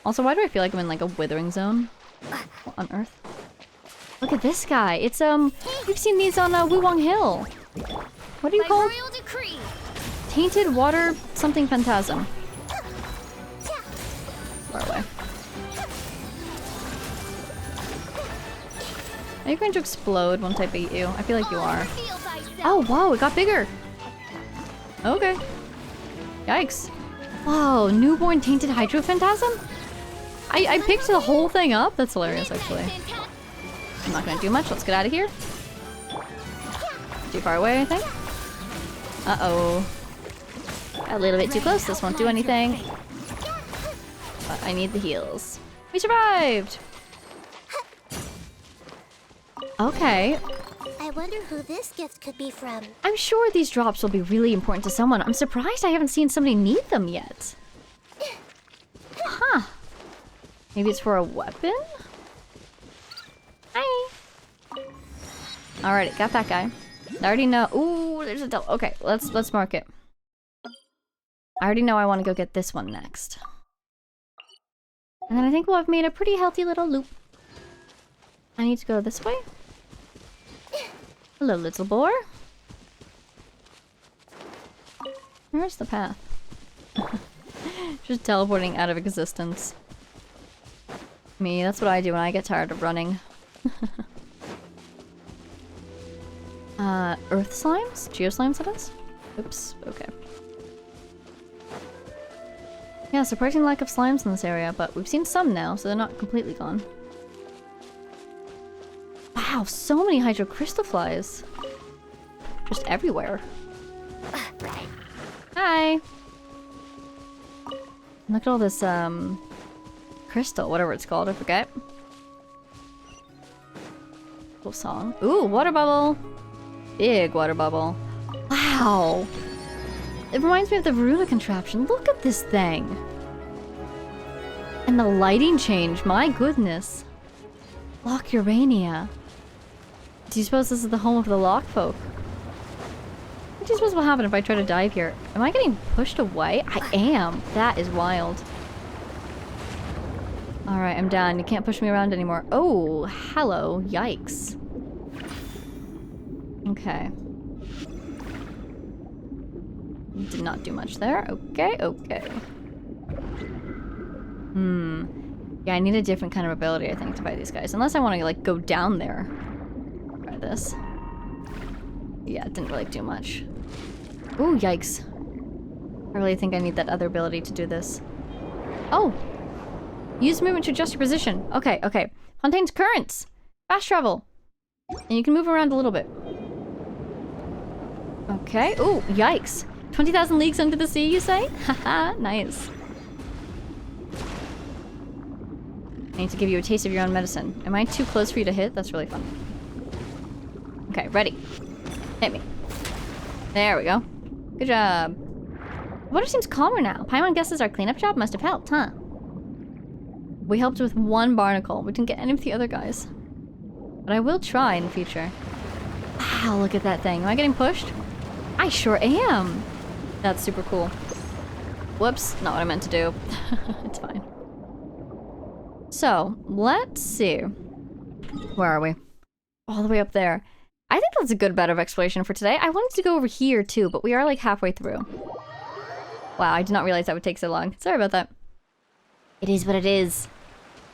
Speaker 1: Also, why do I feel like I'm in like a withering zone? What on earth? Look at this guy. It's we've seen these on Woo Hill. What are you called? Tainted water something phantasm. Far away. Are you going to explode once I beat you? I feel like you are. Oh, whoa, it got bigger. Okay. Yikes. Whoa, newborn tainted hydro phantasm? I picked the whole thing up? That's hilarious, actually. I'm not gonna do much. Let's get out of here. Too far away, I think. Uh-oh. A little bit too close. This won't do anything. But I need the heals. We survived! Okay.
Speaker 3: I wonder who this gift could be from.
Speaker 1: I'm sure these drops will be really important to someone. I'm surprised I haven't seen somebody need them yet. Huh. Maybe it's for a weapon? Hi. Alrighty, got that guy. I already know. Ooh, there's a devil. Okay, let's mark it. I already know I want to go get this one next. And then I think we'll have made a pretty healthy little loop. I need to go this way. Hello, little boar. Where's the path? Just teleporting out of existence. Me, that's what I do when I get tired of running. Earth slimes? Geoslimes it is? Oops, okay. Yeah, surprising lack of slimes in this area, but we've seen some now, so they're not completely gone. Wow, so many hydrocrystal flies. Just everywhere. Hi! Look at all this, crystal, whatever it's called, I forget. Cool song. Ooh, water bubble! Big water bubble. Wow! It reminds me of the Varuna contraption. Look at this thing! And the lighting change, my goodness. Lock Urania. Do you suppose this is the home of the Lock folk? What do you suppose will happen if I try to dive here? Am I getting pushed away? I am! That is wild. Alright, I'm done. You can't push me around anymore. Oh, hello. Yikes. Okay. Did not do much there. Okay, okay. Yeah, I need a different kind of ability, I think, to fight these guys. Unless I want to, like, go down there. Try this. Yeah, it didn't really do much. Ooh, yikes. I really think I need that other ability to do this. Oh! Use movement to adjust your position. Okay, okay. Fontaine's currents! Fast travel! And you can move around a little bit. Okay. Ooh, yikes. 20,000 leagues under the sea, you say? Haha, nice. I need to give you a taste of your own medicine. Am I too close for you to hit? That's really fun. Okay, ready. Hit me. There we go. Good job. The water seems calmer now. Paimon guesses our cleanup job must have helped, huh? We helped with one barnacle. We didn't get any of the other guys. But I will try in the future. Wow, look at that thing. Am I getting pushed? I sure am! That's super cool. Whoops, not what I meant to do. It's fine. So, let's see. Where are we? All the way up there. I think that's a good bit of exploration for today. I wanted to go over here too, but we are like halfway through. Wow, I did not realize that would take so long. Sorry about that. It is what it is.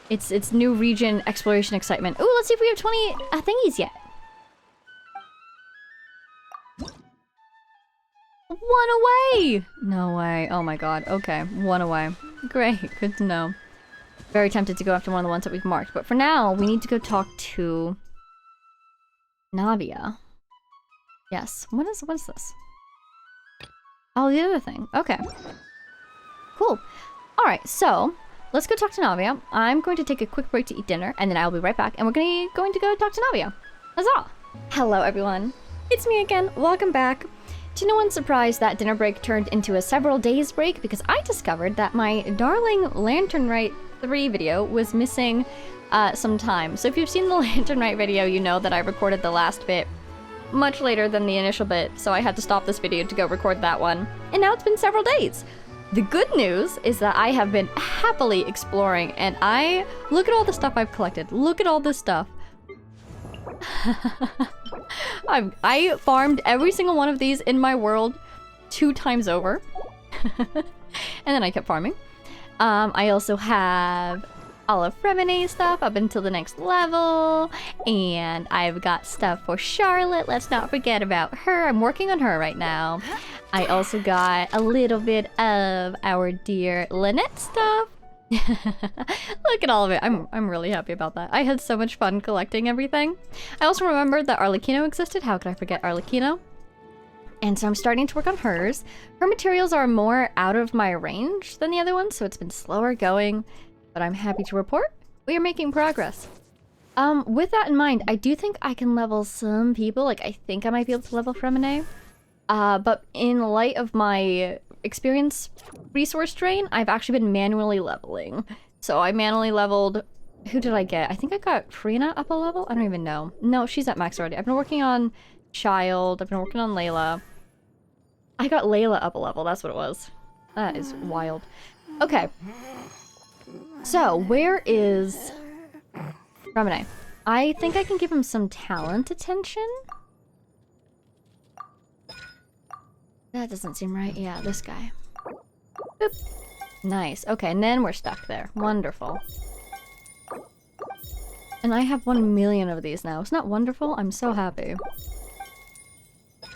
Speaker 1: It's new region exploration excitement. Ooh, let's see if we have 20 thingies yet. One away! No way. Oh my god. Okay, one away. Great, good to know. Very tempted to go after one of the ones that we've marked, but for now, we need to go talk to Navia. Yes. What is this? Oh, the other thing. Okay. Cool. Alright, so let's go talk to Navia. I'm going to take a quick break to eat dinner, and then I'll be right back, and we're going to go talk to Navia. Huzzah! Hello, everyone. It's me again. Welcome back. To no one's surprise, that dinner break turned into a several days break because I discovered that my darling Lantern Rite 3 video was missing some time. So if you've seen the Lantern Rite video, you know that I recorded the last bit much later than the initial bit, so I had to stop this video to go record that one. And now it's been several days. The good news is that I have been happily exploring, and look at all the stuff I've collected. Look at all this stuff. I farmed every single one of these in my world 2 times over. And then I kept farming. I also have all of Revene's stuff up until the next level. And I've got stuff for Charlotte. Let's not forget about her. I'm working on her right now. I also got a little bit of our dear Lynette stuff. Look at all of it. I'm really happy about that. I had so much fun collecting everything. I also remembered that Arlecchino existed. How could I forget Arlecchino? And so I'm starting to work on hers. Her materials are more out of my range than the other ones, so it's been slower going, but I'm happy to report we are making progress. With that in mind, I do think I can level some people. Like, I think I might be able to level Fremine. But in light of my experience resource drain, I've actually been manually leveling. So I manually leveled Who did I get? I think I got Frina up a level? I don't even know. No, she's at max already. I've been working on Child. I've been working on Layla. I got Layla up a level. That's what it was. That is wild. Okay. So, where is Remine? I think I can give him some talent attention. That doesn't seem right. Yeah, this guy. Boop. Nice. Okay, and then we're stuck there. Wonderful. And I have 1 million of these now. Isn't that wonderful? I'm so happy.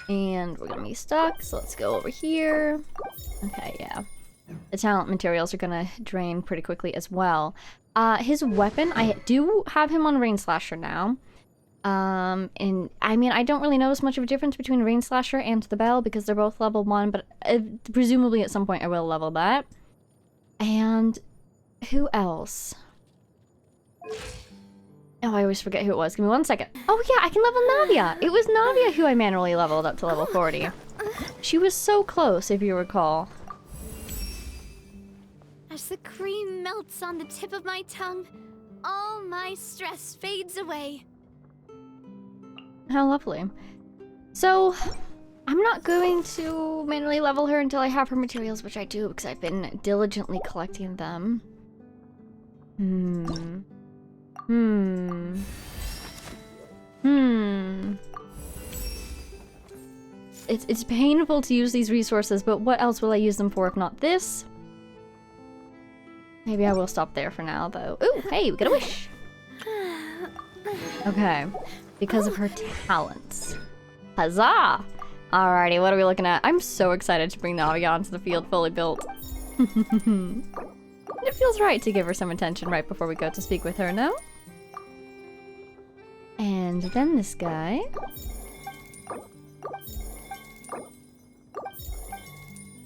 Speaker 1: And we're gonna be stuck, so let's go over here. Okay, yeah. The talent materials are gonna drain pretty quickly as well. His weapon, I do have him on Rain Slasher now. And I mean, I don't really notice much of a difference between Rain Slasher and the Bell because they're both level 1, but presumably at some point I will level that. And who else? Oh, I always forget who it was. Give me 1 second. Oh yeah, I can level Navia. It was Navia who I manually leveled up to level 40. She was so close, if you recall.
Speaker 3: As the cream melts on the tip of my tongue, all my stress fades away.
Speaker 1: How lovely. So, I'm not going to manually level her until I have her materials, which I do because I've been diligently collecting them. It's painful to use these resources, but what else will I use them for if not this? Maybe I will stop there for now, though. Ooh, hey, we got a wish! Okay. Because of her talents. Huzzah! Alrighty, what are we looking at? I'm so excited to bring Navia onto the field fully built. It feels right to give her some attention right before we go to speak with her, no? And then this guy.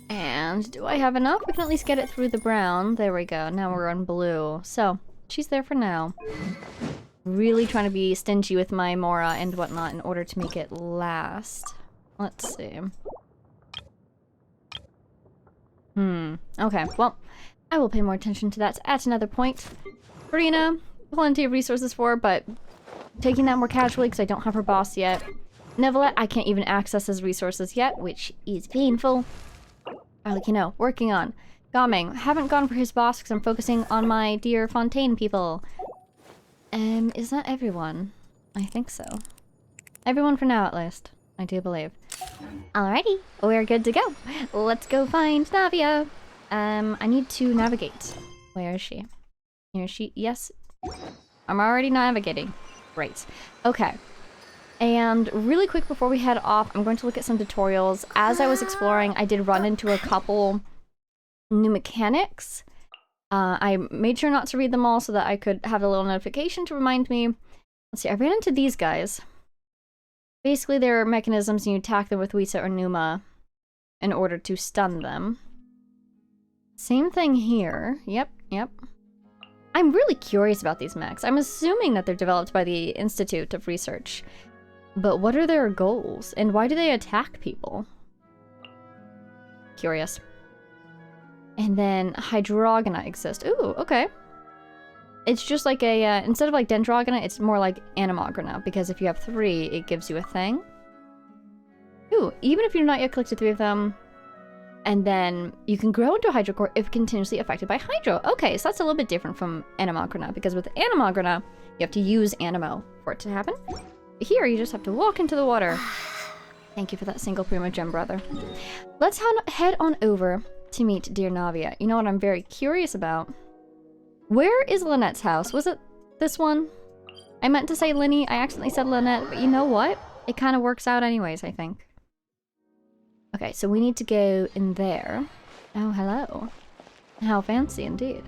Speaker 1: And do I have enough? We can at least get it through the brown. There we go. Now we're on blue. So, she's there for now. Really trying to be stingy with my Mora and whatnot in order to make it last. Let's see. Okay, well, I will pay more attention to that at another point. Farina, plenty of resources for, but taking that more casually because I don't have her boss yet. Nevelet, I can't even access his resources yet, which is painful. Like, you know, working on. Gaming, haven't gone for his boss because I'm focusing on my dear Fontaine people. Is that everyone? I think so. Everyone for now, at least. I do believe. Alrighty, we're good to go. Let's go find Navia. I need to navigate. Where is she? Here is she. Yes. I'm already navigating. Great. Okay. And really quick before we head off, I'm going to look at some tutorials. As I was exploring, I did run into a couple new mechanics. I made sure not to read them all so that I could have a little notification to remind me. Let's see, I ran into these guys. Basically, there are mechanisms and you attack them with Wisa or Numa in order to stun them. Same thing here. Yep. I'm really curious about these mechs. I'm assuming that they're developed by the Institute of Research. But what are their goals? And why do they attack people? Curious. And then Hydrogona exists. Ooh, okay. It's just like a, instead of like Dendrogona, it's more like Animogrona, because if you have 3, it gives you a thing. Ooh, even if you've not yet collected 3 of them, and then you can grow into a Hydrocore if continuously affected by Hydro. Okay, so that's a little bit different from Animogrona, because with Animogrona, you have to use Animo for it to happen. Here, you just have to walk into the water. Thank you for that single Primo Gem, brother. Let's head on over to meet dear Navia. You know what I'm very curious about? Where is Lynette's house? Was it this one? I meant to say Linny. I accidentally said Lynette, but you know what? It kind of works out anyways, I think. Okay, so we need to go in there. Oh, hello. How fancy indeed.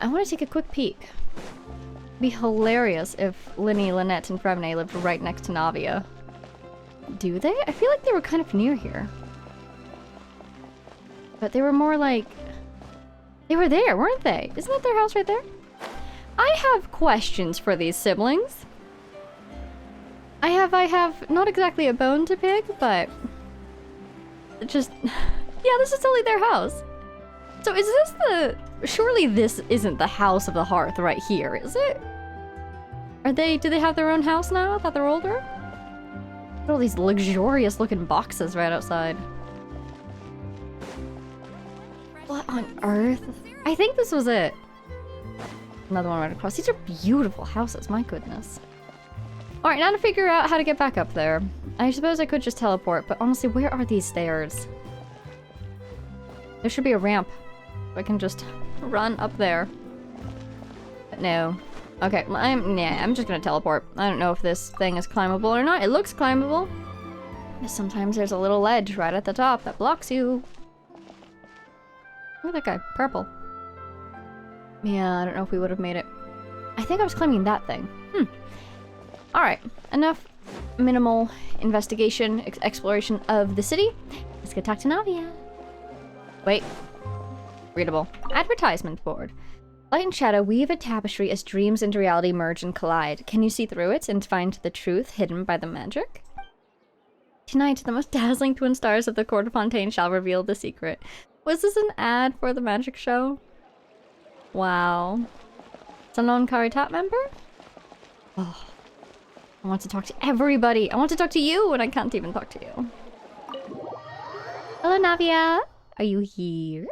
Speaker 1: I want to take a quick peek. It'd be hilarious if Linny, Lynette, and Frevne lived right next to Navia. Do they? I feel like they were kind of near here. But they were more like... They were there, weren't they? Isn't that their house right there? I have questions for these siblings. I have not exactly a bone to pick, but... Just... yeah, this is totally their house. So is this the... Surely this isn't the House of the Hearth right here, is it? Are they... Do they have their own house now that they're older? Look at all these luxurious looking boxes right outside. What on earth? I think this was it. Another one right across. These are beautiful houses, my goodness. Alright, now to figure out how to get back up there. I suppose I could just teleport, but honestly, where are these stairs? There should be a ramp. I can just run up there. But no. Okay, well, I'm just gonna teleport. I don't know if this thing is climbable or not. It looks climbable. Sometimes there's a little ledge right at the top that blocks you. Look at that guy. Purple. Yeah, I don't know if we would have made it. I think I was climbing that thing. Alright, enough minimal investigation, exploration of the city. Let's go talk to Navia. Wait. Readable. Advertisement board. Light and shadow weave a tapestry as dreams and reality merge and collide. Can you see through it and find the truth hidden by the magic? Tonight, the most dazzling twin stars of the court of Fontaine shall reveal the secret. Was this an ad for the magic show? Wow. Salon Caritat member? Oh. I want to talk to everybody. I want to talk to you, and I can't even talk to you. Hello, Navia. Are you here?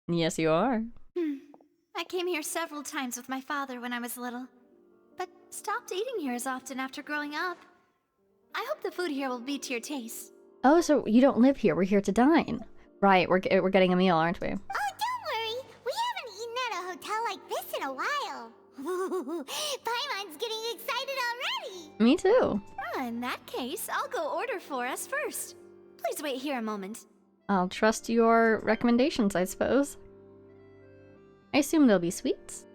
Speaker 1: Yes, you are.
Speaker 5: I came here several times with my father when I was little, but stopped eating here as often after growing up. I hope the food here will be to your taste.
Speaker 1: Oh, so you don't live here. We're here to dine. Right, we're getting a meal, aren't we?
Speaker 3: Oh, don't worry. We haven't eaten at a hotel like this in a while. Paimon's getting excited already.
Speaker 1: Me too.
Speaker 5: In that case, I'll go order for us first. Please wait here a moment.
Speaker 1: I'll trust your recommendations, I suppose. I assume there'll be sweets.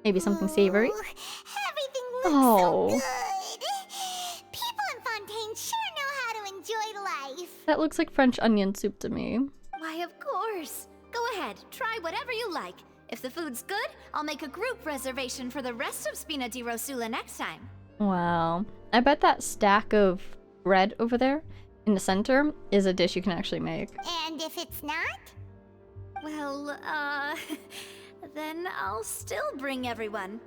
Speaker 1: Maybe something savory.
Speaker 3: Ooh, everything looks
Speaker 1: Oh.
Speaker 3: so good. People in Fontaine sure know how to enjoy life.
Speaker 1: That looks like French onion soup to me.
Speaker 5: Why, of course. Go ahead, try whatever you like. If the food's good, I'll make a group reservation for the rest of Spina di Rosula next time.
Speaker 1: Wow. I bet that stack of bread over there in the center is a dish you can actually make.
Speaker 3: And if it's not?
Speaker 5: Well, then I'll still bring everyone.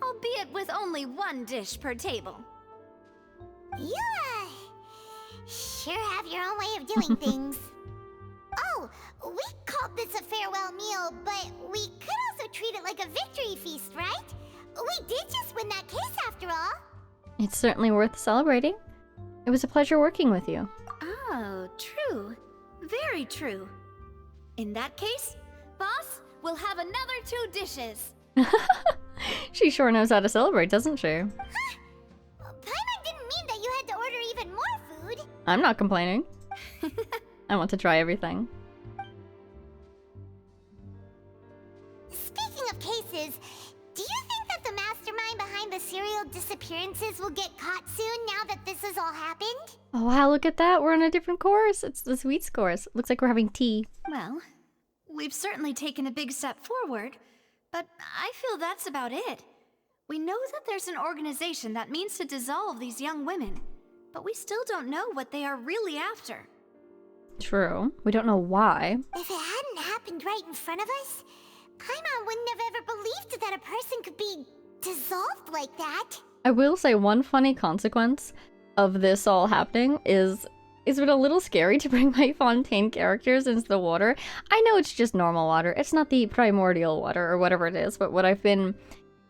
Speaker 5: Albeit with only one dish per table.
Speaker 3: You, sure have your own way of doing things. Oh, we called this a farewell meal, but we could also treat it like a victory feast, right? We did just win that case after all.
Speaker 1: It's certainly worth celebrating. It was a pleasure working with you.
Speaker 5: Oh, true. Very true. In that case, boss, we'll have another 2 dishes.
Speaker 1: She sure knows how to celebrate, doesn't she?
Speaker 3: Paimon didn't mean that you had to order even more food.
Speaker 1: I'm not complaining. I want to try everything.
Speaker 3: Speaking of cases, do you think that the mastermind behind the serial disappearances will get caught soon now that this has all happened?
Speaker 1: Oh wow, look at that. We're on a different course. It's the sweets course. Looks like we're having tea.
Speaker 5: Well, we've certainly taken a big step forward, but I feel that's about it. We know that there's an organization that means to dissolve these young women, but we still don't know what they are really after.
Speaker 1: True. We don't know why.
Speaker 3: If it hadn't happened right in front of us, Paimon wouldn't have ever believed that a person could be dissolved like that.
Speaker 1: I will say one funny consequence of this all happening is it a little scary to bring my Fontaine characters into the water. I know it's just normal water. It's not the primordial water or whatever it is, but what I've been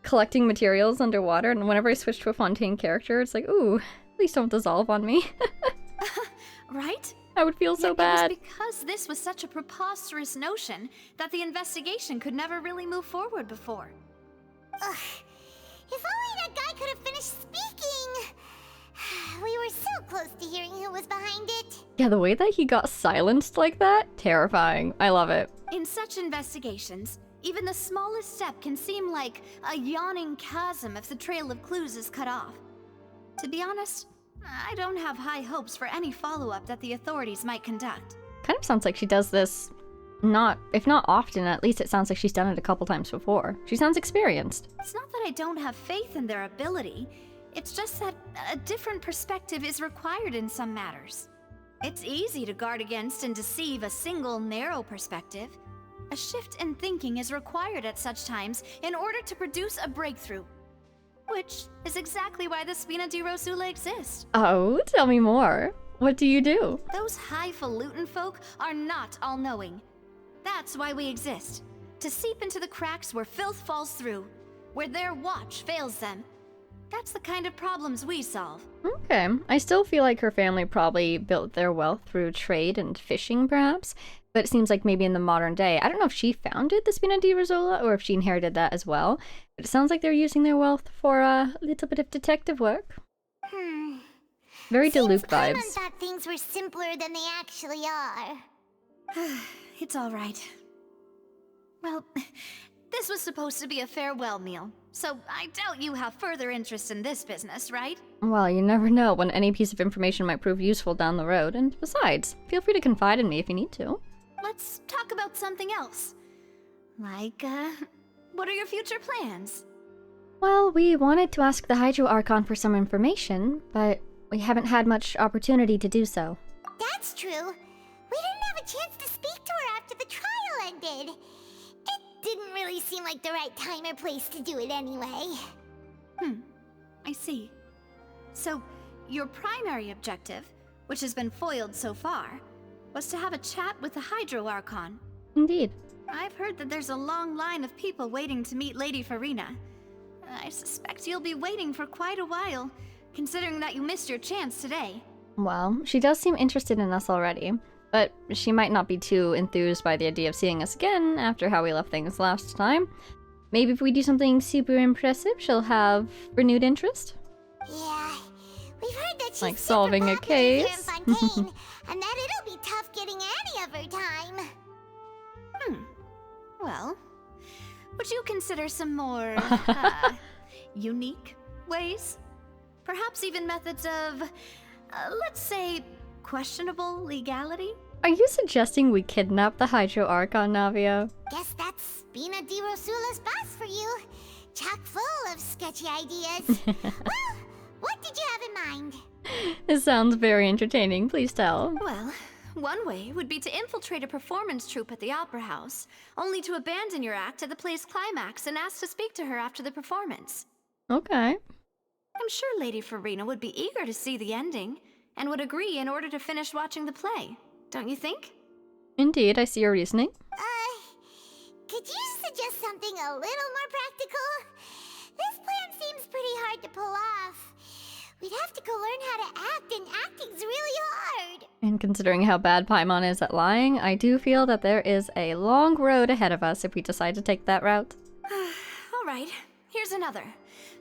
Speaker 1: collecting materials underwater, and whenever I switch to a Fontaine character, it's like, ooh, please don't dissolve on me.
Speaker 5: Right?
Speaker 1: I would feel so
Speaker 5: Yet
Speaker 1: bad.
Speaker 5: It was because this was such a preposterous notion that the investigation could never really move forward before.
Speaker 3: Ugh. If only that guy could have finished speaking. We were so close to hearing who was behind it.
Speaker 1: Yeah, the way that he got silenced like that, terrifying. I love it.
Speaker 5: In such investigations, even the smallest step can seem like a yawning chasm if the trail of clues is cut off. To be honest, I don't have high hopes for any follow-up that the authorities might conduct.
Speaker 1: Kind of sounds like she does this, if not often, at least it sounds like she's done it a couple times before. She sounds experienced.
Speaker 5: It's not that I don't have faith in their ability. It's just that a different perspective is required in some matters. It's easy to guard against and deceive a single narrow perspective. A shift in thinking is required at such times in order to produce a breakthrough. Which is exactly why the Spina di Rosula exists.
Speaker 1: Oh, tell me more. What do you do?
Speaker 5: Those highfalutin folk are not all-knowing. That's why we exist. To seep into the cracks where filth falls through, where their watch fails them. That's the kind of problems we solve.
Speaker 1: Okay. I still feel like her family probably built their wealth through trade and fishing, perhaps. But it seems like maybe in the modern day, I don't know if she founded the Spina di Rosula or if she inherited that as well. But it sounds like they're using their wealth for a little bit of detective work. Very Diluc vibes.
Speaker 3: Paimon thought things were simpler than they actually are.
Speaker 5: It's all right. Well, this was supposed to be a farewell meal, so I doubt you have further interest in this business, right?
Speaker 1: Well, you never know when any piece of information might prove useful down the road, and besides, feel free to confide in me if you need to.
Speaker 5: Let's talk about something else. Like, what are your future plans?
Speaker 1: Well, we wanted to ask the Hydro Archon for some information, but we haven't had much opportunity to do so.
Speaker 3: That's true. We didn't have a chance to speak to her after the trial ended. It didn't really seem like the right time or place to do it anyway.
Speaker 5: I see. So, your primary objective, which has been foiled so far, was to have a chat with the Hydro Archon.
Speaker 1: Indeed.
Speaker 5: I've heard that there's a long line of people waiting to meet Lady Farina. I suspect you'll be waiting for quite a while, considering that you missed your chance today.
Speaker 1: Well, she does seem interested in us already, but she might not be too enthused by the idea of seeing us again after how we left things last time. Maybe if we do something super impressive, she'll have renewed interest?
Speaker 3: Yeah, we've heard that she's
Speaker 1: Like
Speaker 3: super
Speaker 1: solving a
Speaker 3: popular here in
Speaker 1: case?
Speaker 3: Fontaine, and that it'll be tough getting any of her time.
Speaker 5: Well, would you consider some more, unique ways? Perhaps even methods of, let's say, questionable legality?
Speaker 1: Are you suggesting we kidnap the Hydro Archon, Navia?
Speaker 3: Guess that's Spina di Rosula's boss for you. Chock full of sketchy ideas. Well, what did you have in mind?
Speaker 1: This sounds very entertaining, please tell.
Speaker 5: Well, one way would be to infiltrate a performance troupe at the Opera House, only to abandon your act at the play's climax and ask to speak to her after the performance.
Speaker 1: Okay.
Speaker 5: I'm sure Lady Farina would be eager to see the ending, and would agree in order to finish watching the play. Don't you think?
Speaker 1: Indeed, I see your reasoning.
Speaker 3: Could you suggest something a little more practical? This plan seems pretty hard to pull off. We'd have to go learn how to act, and acting's really hard.
Speaker 1: And considering how bad Paimon is at lying, I do feel that there is a long road ahead of us if we decide to take that route.
Speaker 5: All right, here's another.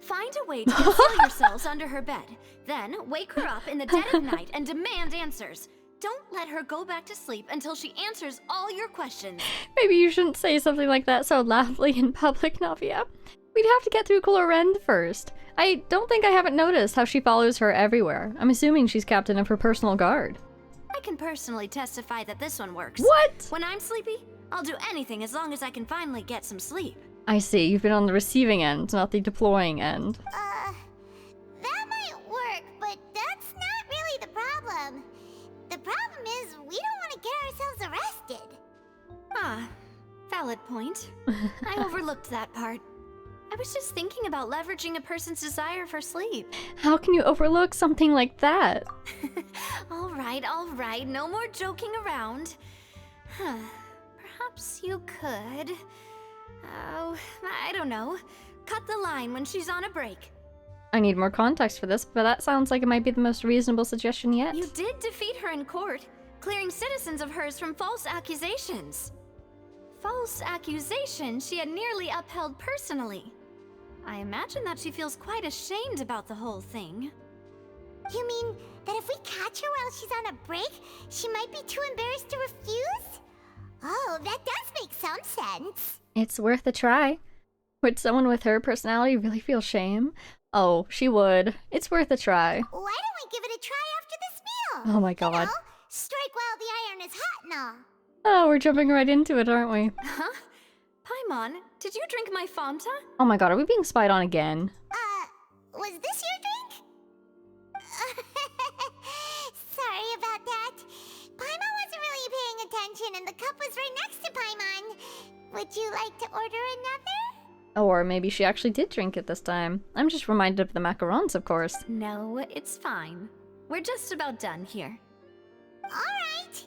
Speaker 5: Find a way to conceal yourselves under her bed. Then wake her up in the dead of night and demand answers. Don't let her go back to sleep until she answers all your questions.
Speaker 1: Maybe you shouldn't say something like that so loudly in public, Navia. We'd have to get through Colorend first. I don't think I haven't noticed how she follows her everywhere. I'm assuming she's captain of her personal guard.
Speaker 5: I can personally testify that this one works.
Speaker 1: What?
Speaker 5: When I'm sleepy, I'll do anything as long as I can finally get some sleep.
Speaker 1: I see, you've been on the receiving end, not the deploying end.
Speaker 3: That might work, but that's not really the problem. The problem is we don't want to get ourselves arrested.
Speaker 5: Ah, valid point. I overlooked that part. I was just thinking about leveraging a person's desire for sleep.
Speaker 1: How can you overlook something like that?
Speaker 5: All right, no more joking around. Perhaps you could... Oh, I don't know. Cut the line when she's on a break.
Speaker 1: I need more context for this, but that sounds like it might be the most reasonable suggestion yet.
Speaker 5: You did defeat her in court, clearing citizens of hers from false accusations. False accusations she had nearly upheld personally. I imagine that she feels quite ashamed about the whole thing.
Speaker 3: You mean that if we catch her while she's on a break, she might be too embarrassed to refuse? Oh, that does make some sense.
Speaker 1: It's worth a try. Would someone with her personality really feel shame? Oh, she would. It's worth a try.
Speaker 3: Why don't we give it a try after this meal?
Speaker 1: Oh my god.
Speaker 3: You know, strike while the iron is hot and all.
Speaker 1: Oh, we're jumping right into it, aren't we?
Speaker 5: Huh? Paimon, did you drink my Fanta?
Speaker 1: Oh my god, are we being spied on again?
Speaker 3: Was this your drink? Sorry about that. Genshin and the cup was right next to Paimon. Would you like to order another?
Speaker 1: Or maybe she actually did drink it this time. I'm just reminded of the macarons, of course.
Speaker 5: No, it's fine. We're just about done here.
Speaker 3: Alright.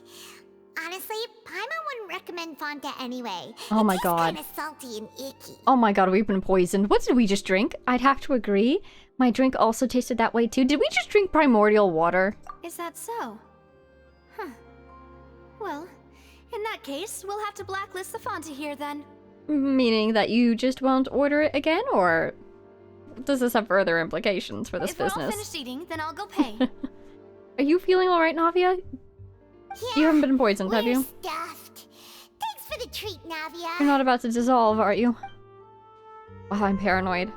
Speaker 3: Honestly, Paimon wouldn't recommend Fanta anyway.
Speaker 1: Oh my
Speaker 3: It
Speaker 1: god.
Speaker 3: tastes kinda salty and icky.
Speaker 1: Oh my god, we've been poisoned. What did we just drink? I'd have to agree. My drink also tasted that way too. Did we just drink primordial water?
Speaker 5: Is that so? Huh. Well, in that case, we'll have to blacklist the Fanta here then.
Speaker 1: Meaning that you just won't order it again, or does this have further implications for this
Speaker 5: If we're all
Speaker 1: business?
Speaker 5: finished eating, then I'll go pay.
Speaker 1: Are you feeling alright, Navia?
Speaker 3: Yeah,
Speaker 1: You haven't been poisoned, have
Speaker 3: we're
Speaker 1: you?
Speaker 3: stuffed. Thanks for the treat, Navia.
Speaker 1: You're not about to dissolve, are you? Oh, I'm paranoid.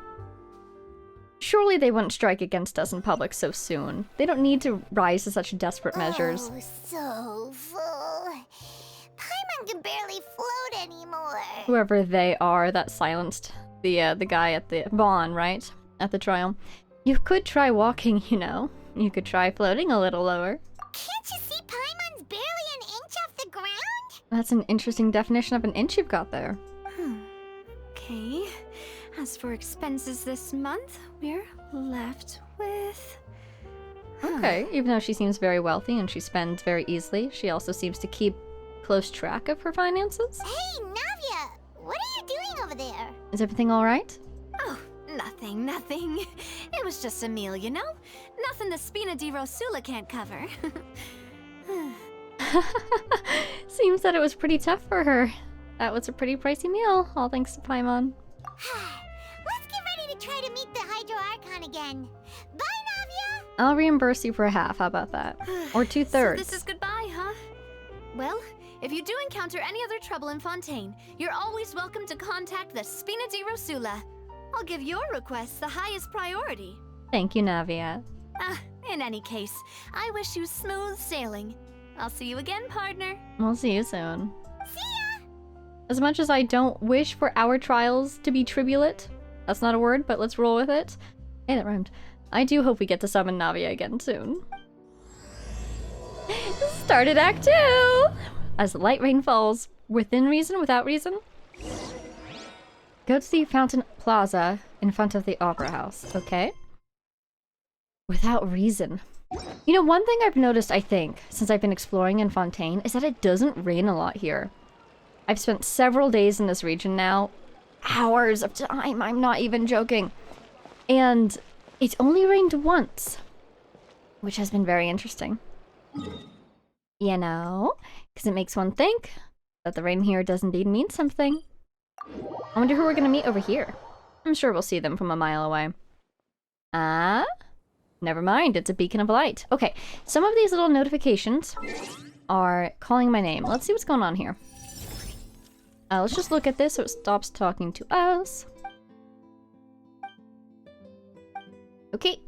Speaker 1: Surely they wouldn't strike against us in public so soon. They don't need to rise to such desperate measures.
Speaker 3: Oh, so full. Paimon can barely float anymore.
Speaker 1: Whoever they are that silenced the guy at the Vaughn, right? At the trial. You could try walking, you know. You could try floating a little lower.
Speaker 3: Can't you see Paimon's barely an inch off the ground?
Speaker 1: That's an interesting definition of an inch you've got there.
Speaker 5: Okay. As for expenses this month, we're left with...
Speaker 1: Okay, even though she seems very wealthy and she spends very easily, she also seems to keep close track of her finances.
Speaker 3: Hey, Navia, what are you doing over there?
Speaker 1: Is everything alright?
Speaker 5: Oh, nothing. It was just a meal, you know? Nothing the Spina di Rosula can't cover.
Speaker 1: Seems that it was pretty tough for her. That was a pretty pricey meal, all thanks to Paimon.
Speaker 3: Let's get ready to try to meet the Hydro Archon again. Bye, Navia!
Speaker 1: I'll reimburse you for a half, how about that? Or 2/3.
Speaker 5: So this is goodbye, huh? Well, if you do encounter any other trouble in Fontaine, you're always welcome to contact the Spina di Rosula. I'll give your requests the highest priority.
Speaker 1: Thank you, Navia.
Speaker 5: In any case, I wish you smooth sailing. I'll see you again, partner.
Speaker 1: We'll see you soon.
Speaker 3: See ya!
Speaker 1: As much as I don't wish for our trials to be tribulate, that's not a word, but let's roll with it. Hey, that rhymed. I do hope we get to summon Navia again soon. Started Act 2! As light rain falls, within reason, without reason. Go to the Fountain Plaza in front of the Opera House, okay? Without reason. You know, one thing I've noticed, I think, since I've been exploring in Fontaine, is that it doesn't rain a lot here. I've spent several days in this region now. Hours of time, I'm not even joking. And it's only rained once, which has been very interesting. You know, because it makes one think that the rain here does indeed mean something. I wonder who we're gonna meet over here. I'm sure we'll see them from a mile away. Never mind, it's a beacon of light. Okay, some of these little notifications are calling my name. Let's see what's going on here. Let's just look at this so it stops talking to us. Okay,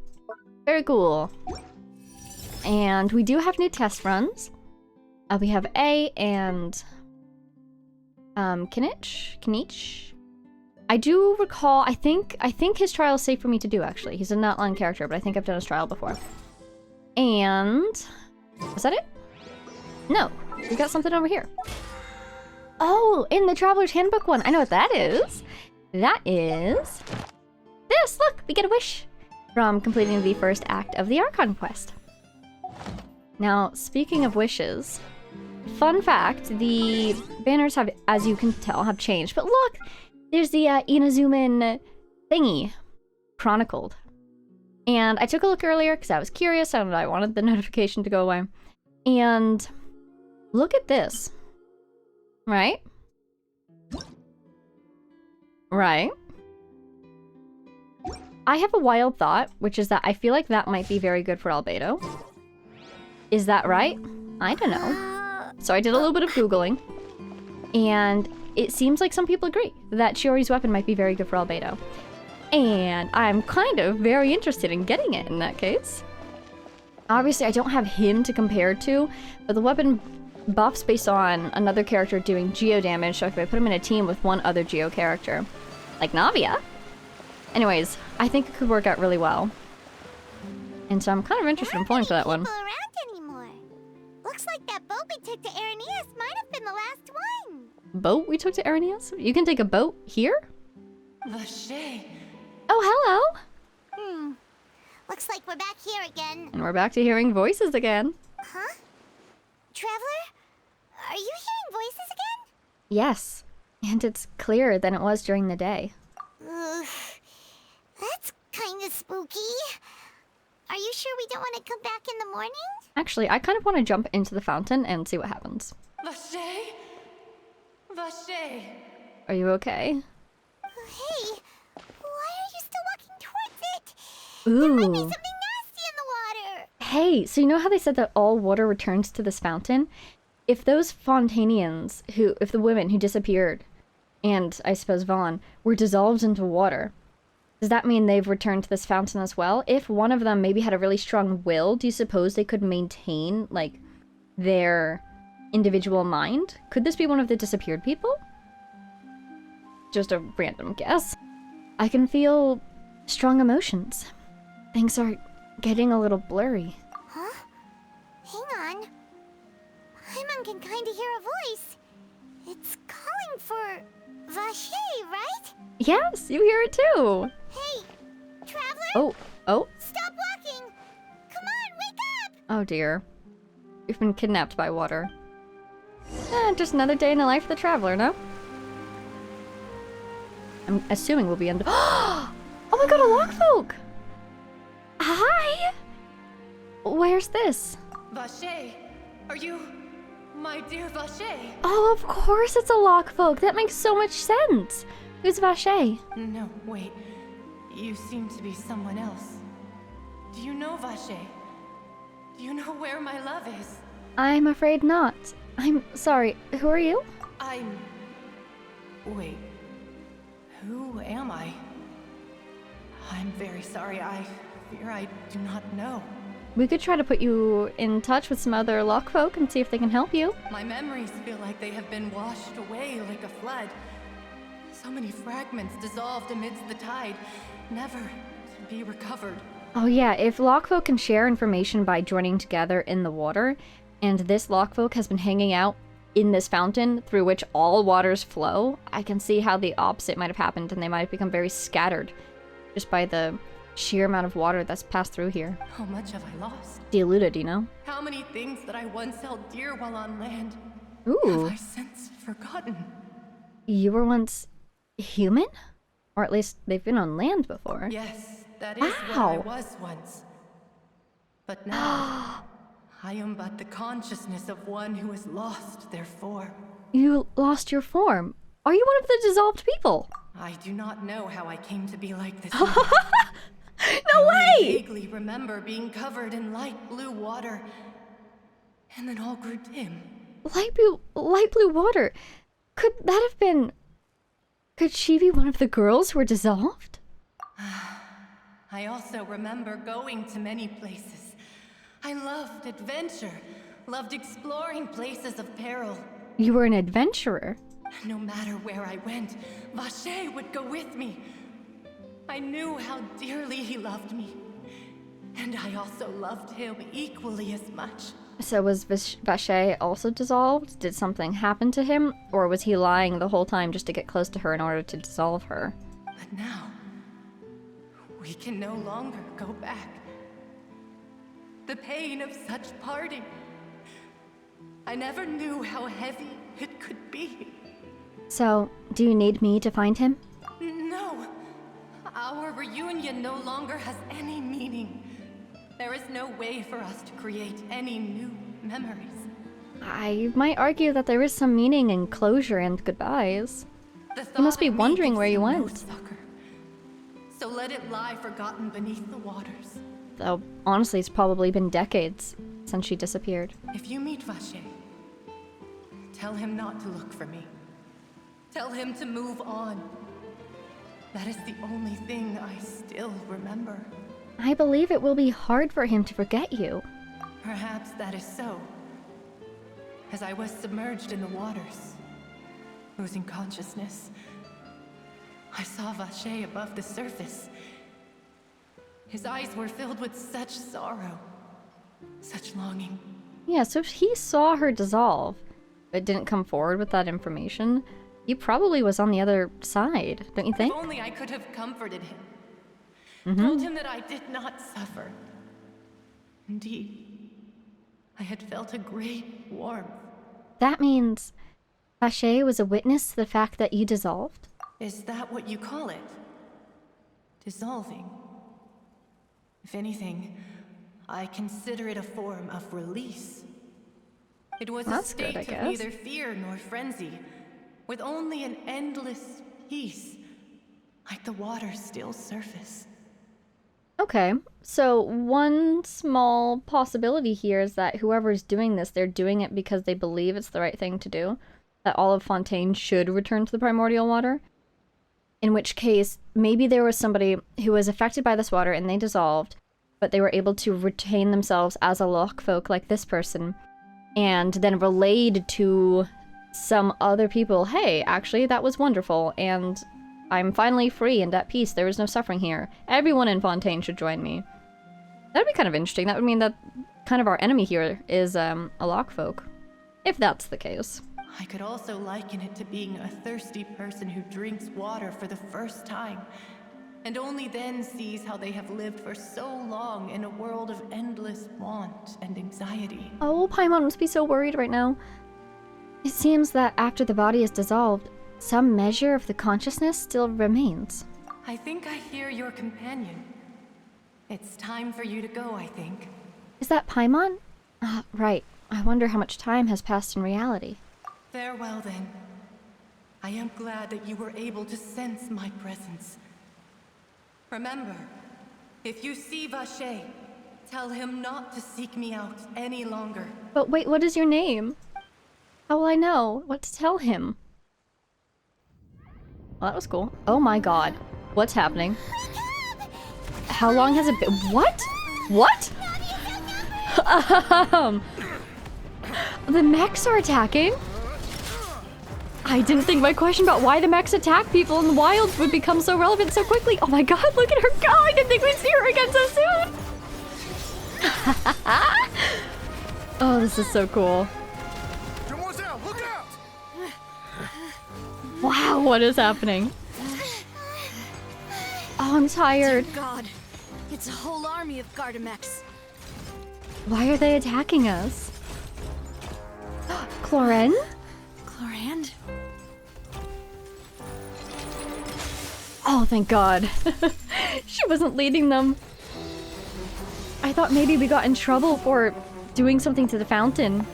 Speaker 1: very cool. And we do have new test runs. We have A and Kinich. I do recall, I think his trial is safe for me to do, actually. He's a not-line character, but I think I've done his trial before. And... is that it? No. We got something over here. Oh, in the Traveler's Handbook one. I know what that is. That is... this! Look! We get a wish! From completing the first act of the Archon quest. Now, speaking of wishes... fun fact, the banners have, as you can tell, have changed. But look! There's the Inazuman thingy chronicled. And I took a look earlier because I was curious and I wanted the notification to go away. And look at this. Right? Right? I have a wild thought, which is that I feel like that might be very good for Albedo. Is that right? I don't know. So I did a little bit of Googling. And it seems like some people agree that Shiori's weapon might be very good for Albedo. And I'm kind of very interested in getting it in that case. Obviously, I don't have him to compare to, but the weapon buffs based on another character doing geo damage, so if I put him in a team with one other geo character, like Navia. Anyways, I think it could work out really well. And so I'm kind of interested in pulling for that one.
Speaker 3: Around anymore. Looks like that boat we took to Araneas might have been the last one.
Speaker 1: Boat we took to Araneas? You can take a boat here?
Speaker 6: Vache.
Speaker 1: Oh,
Speaker 3: Hmm. Looks like we're back here again.
Speaker 1: And we're back to hearing voices again.
Speaker 3: Huh? Traveler? Are you hearing voices again?
Speaker 1: Yes. And it's clearer than it was during the day.
Speaker 3: Ugh. That's kinda spooky. Are you sure we don't want to come back in the morning?
Speaker 1: Actually, I kind of want to jump into the fountain and see what happens.
Speaker 6: Vache. Vache.
Speaker 1: Are you okay?
Speaker 3: Hey, why are you still walking towards it?
Speaker 1: Ooh.
Speaker 3: There might be something nasty in the water.
Speaker 1: Hey, so you know how they said that all water returns to this fountain? If those Fontanians, if the women who disappeared, and I suppose Vaughn, were dissolved into water, does that mean they've returned to this fountain as well? If one of them maybe had a really strong will, do you suppose they could maintain, like, their individual mind? Could this be one of the disappeared people? Just a random guess. I can feel strong emotions. Things are getting a little blurry.
Speaker 3: Huh? Hang on. Paimon can kinda hear a voice. It's calling for Vache, right?
Speaker 1: Yes, you hear it too!
Speaker 3: Hey, Traveler?
Speaker 1: Oh,
Speaker 3: Stop walking! Come on, wake up!
Speaker 1: oh dear. We've been kidnapped by water. Just another day in the life of the traveler, no? I'm assuming we'll be under- Oh my god, a lockfolk! Hi! Where's this?
Speaker 6: Vache. Are you my dear Vache?
Speaker 1: Oh, of course it's a lockfolk! That makes so much sense! Who's Vache?
Speaker 6: No, wait. You seem to be someone else. Do you know Vache? Do you know where my love is?
Speaker 1: I'm afraid not. I'm sorry, who are you?
Speaker 6: Wait. Who am I? I'm very sorry. I fear I do not know.
Speaker 1: We could try to put you in touch with some other lockfolk and see if they can help you.
Speaker 6: My memories feel like they have been washed away like a flood. So many fragments dissolved amidst the tide, never to be recovered.
Speaker 1: Oh yeah, if lockfolk can share information by joining together in the water, and this lockfolk has been hanging out in this fountain through which all waters flow, I can see how the opposite might have happened and they might have become very scattered just by the sheer amount of water that's passed through here.
Speaker 6: How much have I lost?
Speaker 1: Diluted, you know?
Speaker 6: How many things that I once held dear while on land
Speaker 1: Ooh,
Speaker 6: have I since forgotten?
Speaker 1: you were once human? Or at least they've been on land before.
Speaker 6: Yes, that is what I was once. But now, I am but the consciousness of one who is lost, therefore.
Speaker 1: You lost your form. Are you one of the dissolved people?
Speaker 6: I do not know how I came to be like this.
Speaker 1: No
Speaker 6: I
Speaker 1: way!
Speaker 6: vaguely remember being covered in light blue water, and then all grew dim.
Speaker 1: Light blue water. Could that have been... Could she be one of the girls who were dissolved?
Speaker 6: I also remember going to many places. I loved adventure, loved exploring places of peril.
Speaker 1: You were an adventurer.
Speaker 6: No matter where I went, Vache would go with me. I knew how dearly he loved me, and I also loved him equally as much.
Speaker 1: So was Vache also dissolved? Did something happen to him? Or was he lying the whole time just to get close to her in order to dissolve her?
Speaker 6: But now, we can no longer go back. The pain of such parting. I never knew how heavy it could be.
Speaker 1: So, do you need me to find him?
Speaker 6: No. Our reunion no longer has any meaning. There is no way for us to create any new memories.
Speaker 1: I might argue that there is some meaning in closure and goodbyes.
Speaker 6: You
Speaker 1: must be wondering where you went.
Speaker 6: So let it lie forgotten beneath the waters.
Speaker 1: Though, honestly, it's probably been decades since she disappeared.
Speaker 6: If you meet Vache, tell him not to look for me. Tell him to move on. That is the only thing I still remember.
Speaker 1: I believe it will be hard for him to forget you.
Speaker 6: Perhaps that is so. As I was submerged in the waters, losing consciousness, I saw Vache above the surface. His eyes were filled with such sorrow, such longing.
Speaker 1: Yeah, so if he saw her dissolve, but didn't come forward with that information, he probably was on the other side, don't you think?
Speaker 6: If only I could have comforted him.
Speaker 1: Mm-hmm.
Speaker 6: Told him that I did not suffer. Indeed, I had felt a great warmth.
Speaker 1: That means Vache was a witness to the fact that you dissolved?
Speaker 6: Is that what you call it? Dissolving? If anything, I consider it a form of release. It was
Speaker 1: Well,
Speaker 6: a
Speaker 1: that's good,
Speaker 6: state
Speaker 1: I
Speaker 6: of
Speaker 1: guess.
Speaker 6: neither fear nor frenzy, with only an endless peace, like the water's still surface.
Speaker 1: Okay, so one small possibility here is that whoever's doing this, they're doing it because they believe it's the right thing to do. That all of Fontaine should return to the primordial water. In which case, maybe there was somebody who was affected by this water and they dissolved, but they were able to retain themselves as a loch folk like this person, and then relayed to some other people, hey, actually, that was wonderful, and I'm finally free and at peace. There is no suffering here. Everyone in Fontaine should join me. That'd be kind of interesting. That would mean that kind of our enemy here is a loch folk, if that's the case.
Speaker 6: I could also liken it to being a thirsty person who drinks water for the first time, and only then sees how they have lived for so long in a world of endless want and anxiety.
Speaker 1: Oh, Paimon must be so worried right now. It seems that after the body is dissolved, some measure of the consciousness still remains.
Speaker 6: I think I hear your companion. It's time for you to go, I think.
Speaker 1: Is that Paimon? Right. I wonder how much time has passed in reality.
Speaker 6: Farewell, then. I am glad that you were able to sense my presence. Remember, if you see Vache, tell him not to seek me out any longer.
Speaker 1: But wait, what is your name? How will I know what to tell him? Well, that was cool. Oh my god. What's happening? How long has it been? What? What? The mechs are attacking? I didn't think my question about why the mechs attack people in the wilds would become so relevant so quickly. Oh my god, look at her go! I didn't think we'd see her again so soon! Oh, this is so cool.
Speaker 4: Look out!
Speaker 1: Wow, what is happening? Oh, I'm tired.
Speaker 2: God, it's a whole army of Gardemeks.
Speaker 1: Why are they attacking us? Cloren?
Speaker 2: Clorand?
Speaker 1: Oh, thank God. She wasn't leading them. I thought maybe we got in trouble for doing something to the fountain.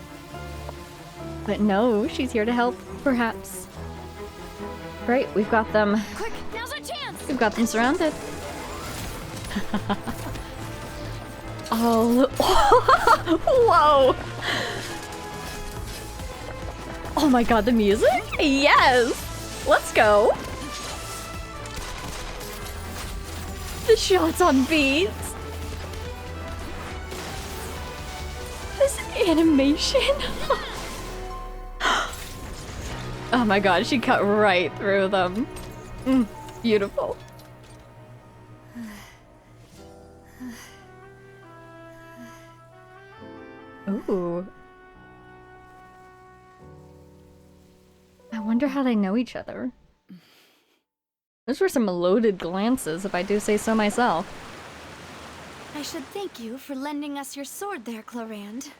Speaker 1: But no, she's here to help, perhaps. Great, we've got them.
Speaker 2: Quick, now's our chance!
Speaker 1: We've got them surrounded. Oh, whoa! Oh my god, the music? Yes! Let's go! The shots on beats! This animation! Oh my god, she cut right through them. Beautiful. Ooh. I wonder how they know each other. Those were some loaded glances, if I do say so myself.
Speaker 5: I should thank you for lending us your sword there, Clorand.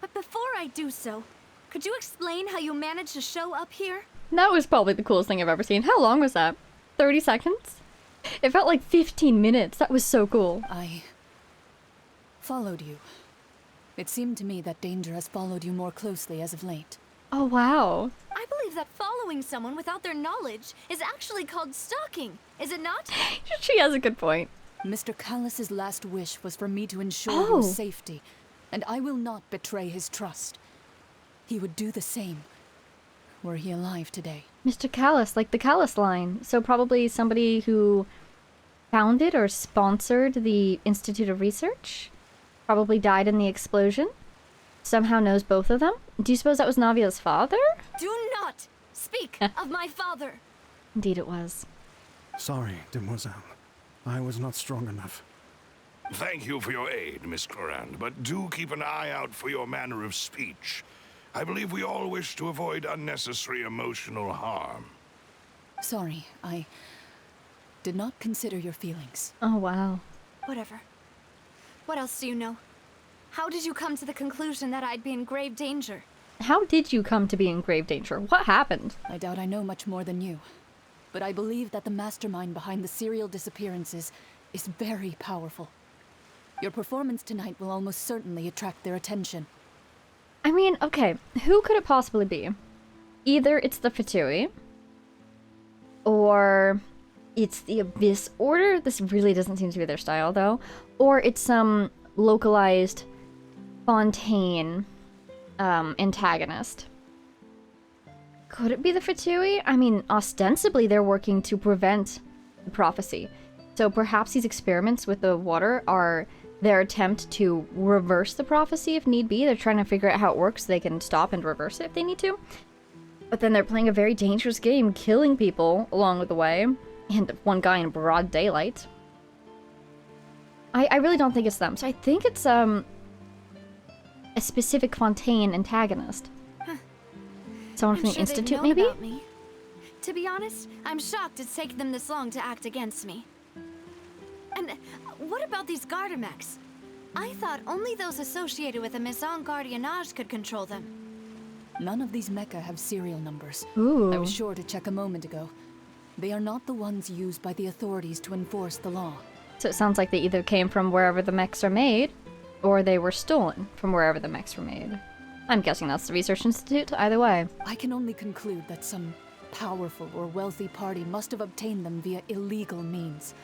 Speaker 5: But before I do so, could you explain how you managed to show up here?
Speaker 1: That was probably the coolest thing I've ever seen. How long was that? 30 seconds? It felt like 15 minutes. That was so cool.
Speaker 2: I followed you. It seemed to me that danger has followed you more closely as of late.
Speaker 1: Oh, wow.
Speaker 5: I believe that following someone without their knowledge is actually called stalking, is it not?
Speaker 1: She has a good point.
Speaker 2: Mr. Callus's last wish was for me to ensure
Speaker 1: Oh.
Speaker 2: your safety, and I will not betray his trust. He would do the same, were he alive today.
Speaker 1: Mr. Callus, like the Callus line. So probably somebody who founded or sponsored the Institute of Research. Probably died in the explosion. Somehow knows both of them. Do you suppose that was Navia's father?
Speaker 5: Do not speak of my father.
Speaker 1: Indeed it was.
Speaker 4: Sorry, demoiselle. I was not strong enough. Thank you for your aid, Miss Clorand, but do keep an eye out for your manner of speech. I believe we all wish to avoid unnecessary emotional harm.
Speaker 2: Sorry, I did not consider your feelings.
Speaker 1: Oh, wow.
Speaker 5: Whatever. What else do you know? How did you come to the conclusion that I'd be in grave danger?
Speaker 1: How did you come to be in grave danger? What happened?
Speaker 2: I doubt I know much more than you, but I believe that the mastermind behind the serial disappearances is very powerful. Your performance tonight will almost certainly attract their attention.
Speaker 1: I mean, okay, who could it possibly be? Either it's the Fatui, or it's the Abyss Order. This really doesn't seem to be their style, though. Or it's some localized Fontaine antagonist. Could it be the Fatui? I mean, ostensibly they're working to prevent the prophecy. So perhaps these experiments with the water are their attempt to reverse the prophecy if need be. They're trying to figure out how it works so they can stop and reverse it if they need to. But then they're playing a very dangerous game, killing people along with the way. And one guy in broad daylight. I really don't think it's them. So I think it's a specific Fontaine antagonist. Someone from the Institute, maybe?
Speaker 5: About me. To be honest, I'm shocked it's taken them this long to act against me. And what about these Gardemeks? I thought only those associated with a Maison Gardiennage could control them.
Speaker 2: None of these mecha have serial numbers.
Speaker 1: Ooh.
Speaker 2: I was sure to check a moment ago. They are not the ones used by the authorities to enforce the law.
Speaker 1: So it sounds like they either came from wherever the mechs are made, or they were stolen from wherever the mechs were made. I'm guessing that's the Research Institute, either way.
Speaker 2: I can only conclude that some powerful or wealthy party must have obtained them via illegal means,